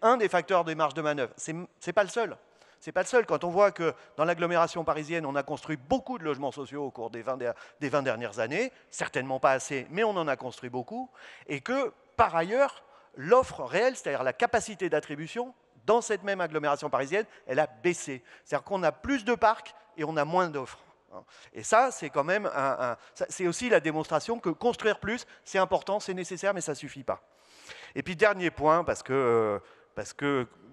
un des facteurs des marges de manœuvre. C'est pas le seul. C'est pas le seul. Quand on voit que dans l'agglomération parisienne, on a construit beaucoup de logements sociaux au cours des 20 dernières années, certainement pas assez, mais on en a construit beaucoup, et que, par ailleurs, l'offre réelle, c'est-à-dire la capacité d'attribution, dans cette même agglomération parisienne, elle a baissé. C'est-à-dire qu'on a plus de parcs et on a moins d'offres. Et ça, c'est quand même c'est aussi la démonstration que construire plus, c'est important, c'est nécessaire, mais ça ne suffit pas. Et puis, dernier point, parce que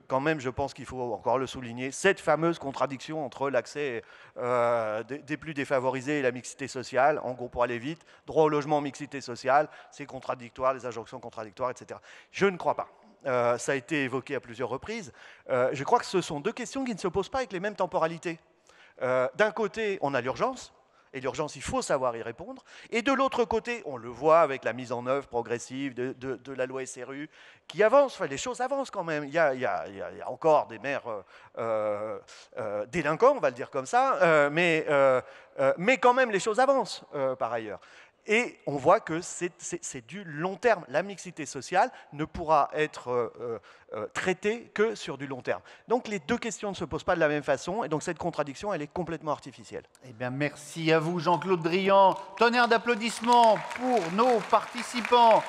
quand même, je pense qu'il faut encore le souligner, cette fameuse contradiction entre l'accès des plus défavorisés et la mixité sociale, en gros, pour aller vite, droit au logement, mixité sociale, c'est contradictoire, les injonctions contradictoires, etc. Je ne crois pas. Ça a été évoqué à plusieurs reprises. Je crois que ce sont 2 questions qui ne se posent pas avec les mêmes temporalités. D'un côté, on a l'urgence, et l'urgence, il faut savoir y répondre. Et de l'autre côté, on le voit avec la mise en œuvre progressive de la loi SRU, qui avance, enfin, les choses avancent quand même. Il y a encore des maires délinquants, on va le dire comme ça, mais quand même, les choses avancent par ailleurs. Et on voit que c'est du long terme. La mixité sociale ne pourra être traitée que sur du long terme. Donc les 2 questions ne se posent pas de la même façon, et donc cette contradiction, elle est complètement artificielle. Eh bien, merci à vous, Jean-Claude Drian. Tonnerre d'applaudissements pour nos participants.